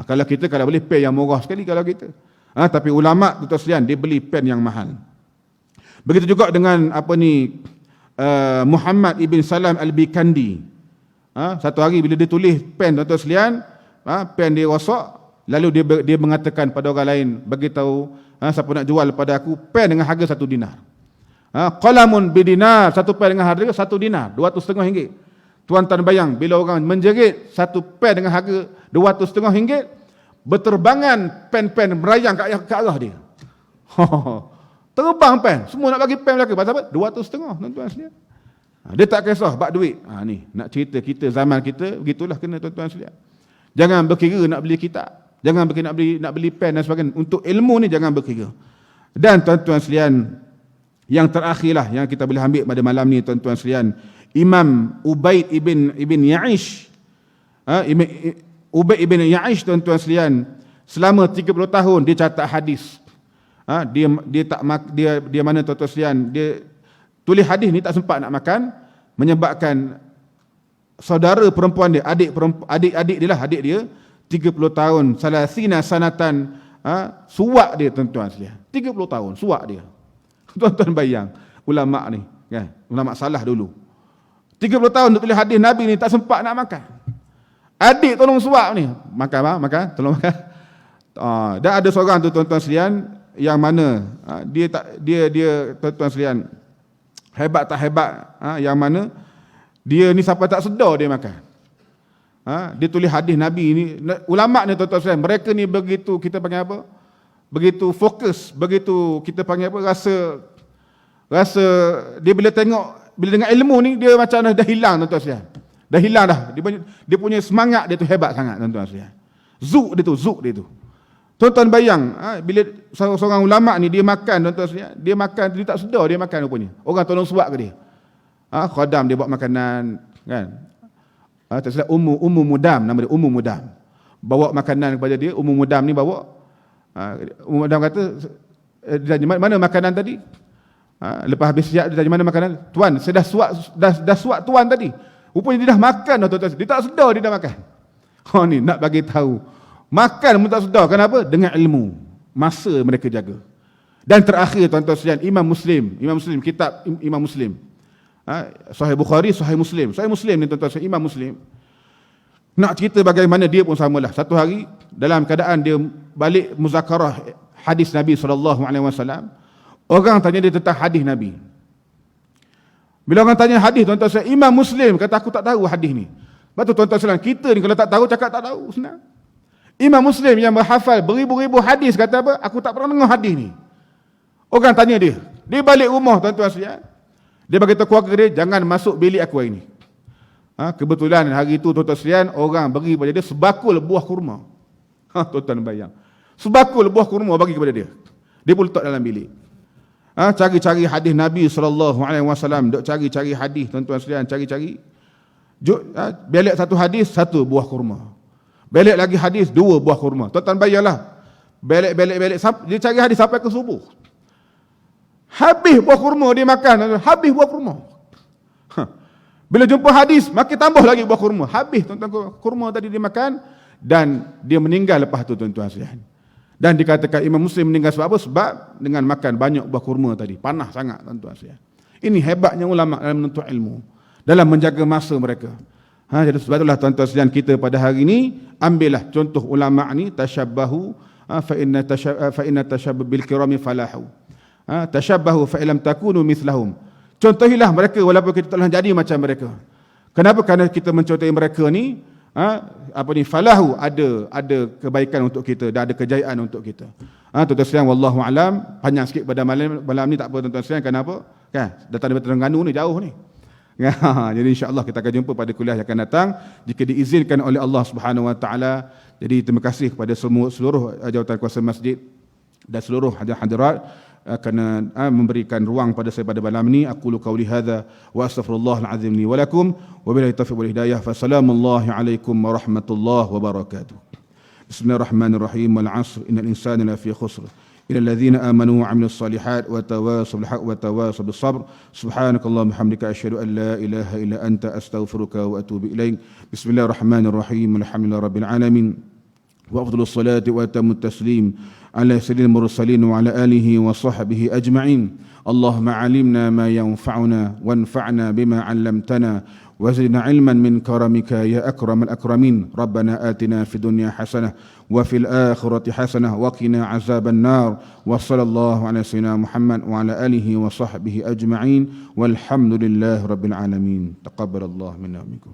Kalau boleh pen yang murah sekali kalau kita. Tapi ulama tuan-tuan sekalian dia beli pen yang mahal. Begitu juga dengan Muhammad ibn Salam Al-Bikandi. Satu hari bila dia tulis pen tuan-tuan sekalian, pen dia rosak, lalu dia mengatakan pada orang lain, bagi tahu siapa nak jual pada aku pen dengan harga 1 dinar. Qalamun bidinar, satu pen dengan harga 1 dinar, 250 ringgit. Tuan-tuan bayang, bila orang menjerit satu pen dengan harga 250 ringgit, berterbangan pen-pen merayang ke arah dia. Terbang pen, semua nak bagi pen belaka. Pasal apa? 250 tuan-tuan sekalian. Dia tak kisah bab duit. Ni nak cerita kita zaman kita begitulah kena tuan-tuan sekalian. Jangan berkira nak beli kitab, jangan berkira nak beli pen dan sebagainya. Untuk ilmu ni jangan berkira. Dan tuan-tuan sekalian, yang terakhirlah yang kita boleh ambil pada malam ni tuan-tuan sekalian, Imam Ubaid ibn Ya'ish. Ubaid ibn Ya'ish tuan-tuan sekalian, selama 30 tahun dia catat hadis. dia mana tuan-tuan sekalian, dia tulis hadis ni tak sempat nak makan, menyebabkan saudara perempuan dia, adik dia lah, adik dia 30 tahun, salasina sanatan, suak dia tuan-tuan sekalian. 30 tahun suak dia. Tuan-tuan bayang ulama ni kan, ulama salah dulu. 30 tahun untuk tulis hadis Nabi ni tak sempat nak makan. Adik tolong suap ni, makan, tolong makan. Dan ada seorang tu tuan-tuan sekalian yang mana dia tuan-tuan sekalian hebat tak hebat, yang mana dia ni sampai tak sedar dia makan. Dia tulis hadis Nabi ni. Ulama ni tuan-tuan sekalian, mereka ni begitu, kita panggil apa? Begitu fokus, begitu kita panggil apa? Rasa dia bila dengar ilmu ni, dia macam dah hilang tuan-tuan sekalian. Dah hilang dah. Dia punya semangat dia tu hebat sangat tuan-tuan sekalian. Zuk dia tu. Tuan-tuan bayang, bila seorang ulama ni dia makan tuan-tuan sekalian, dia tak sedar dia makan rupanya. Orang tolong suap ke dia. Khadam dia buat makanan kan. Tak silap Ummu Mudam, nama dia Ummu Mudam. Bawa makanan kepada dia, Ummu Mudam ni bawa. Ummu Mudam kata, dari mana makanan tadi? Lepas habis siap, dari mana makanan? Tuan, saya dah suap tuan tadi. Rupanya dia dah makan tuan-tuan. Dia tak sedar dia dah makan. Ni nak bagi tahu. Makan pun tak sedar. Kenapa? Dengan ilmu. Masa mereka jaga. Dan terakhir tuan-tuan sekalian, Imam Muslim, kitab Imam Muslim. Sahih Bukhari, Sahih Muslim ni tuan-tuan sekalian, Imam Muslim. Nak cerita bagaimana dia pun samalah. Satu hari dalam keadaan dia balik muzakarah hadis Nabi SAW, orang tanya dia tentang hadis Nabi. Bila orang tanya hadis, tuan-tuan sekalian, Imam Muslim kata aku tak tahu hadis ni. Betul tuan-tuan sekalian, kita ni kalau tak tahu cakap tak tahu, senang. Imam Muslim yang berhafal beribu-ribu hadis kata apa? Aku tak pernah dengar hadis ni. Orang tanya dia. Dia balik rumah tuan-tuan sekalian. Dia bagi tahu keluarga dia, jangan masuk bilik aku hari ni. Kebetulan hari itu tuan-tuan sekalian, orang bagi kepada dia sebakul buah kurma. Tuan-tuan bayang. Sebakul buah kurma bagi kepada dia. Dia pun letak dalam bilik. Cari-cari hadis Nabi SAW. Duk cari-cari hadis tuan-tuan sekalian, cari-cari. Belek satu hadis, satu buah kurma. Belek lagi hadis, 2 buah kurma. Tuan-tuan bayarlah. Belek. Dia cari hadis sampai ke subuh. Habis buah kurma dia makan. Habis buah kurma. Bila jumpa hadis, makin tambah lagi buah kurma. Habis tuan-tuan kurma tadi dia makan. Dan dia meninggal lepas tu tuan-tuan sekalian. Dan dikatakan Imam Muslim meninggal sebab apa? Sebab dengan makan banyak buah kurma tadi. Panah sangat tuan-tuan sekalian. Ini hebatnya ulama dalam menuntut ilmu. Dalam menjaga masa mereka. Jadi sebab itulah tuan-tuan sekalian, kita pada hari ini ambillah contoh ulama ni, tashabbahu fa inna tashabbah bil kirami falahu. Tashabbahu fa illam takunu mithlahum. Contohilah mereka walaupun kita telah jadi macam mereka. Kenapa? Kerana kita mencontohi mereka ni, falahu, ada kebaikan untuk kita dan ada kejayaan untuk kita. Tuan-tuan sekalian, wallahu alam, panjang sikit pada malam ni, tak apa tuan-tuan sekalian, kenapa? Kan datang dari Terengganu ni, jauh ni. Jadi insya-Allah kita akan jumpa pada kuliah yang akan datang jika diizinkan oleh Allah Subhanahu Wa Taala. Jadi terima kasih kepada seluruh jawatan kuasa masjid dan seluruh hadirat kerana memberikan ruang pada saya pada malam ini. Aqulu qauli hadza wa astaghfirullahal azim li wa lakum wa billahi taufiq wal hidayah. Wassalamualaikum warahmatullahi wabarakatuh. Bismillahirrahmanirrahim. Wal 'asr innal insana lafi khusr. إلى الذين آمنوا وعملوا الصالحات وتواصوا بالحق وتواصوا بالصبر سبحانك اللهم وبحمدك أشهد أن لا إله إلا أنت أستغفرك وأتوب إليك بسم الله الرحمن الرحيم الحمد لله رب العالمين وأفضل الصلاة وأتم التسليم على سيد المرسلين وعلى آله وصحبه أجمعين اللهم علمنا ما ينفعنا وانفعنا بما علمتنا وزدنا علما من كرمك يا أكرم الأكرمين ربنا آتنا في الدنيا حسنة وفي الآخرة حسنة وقنا عذاب النار وصلى الله على سيدنا محمد وعلى آله وصحبه أجمعين والحمد لله رب العالمين تقبل الله منا ومنكم.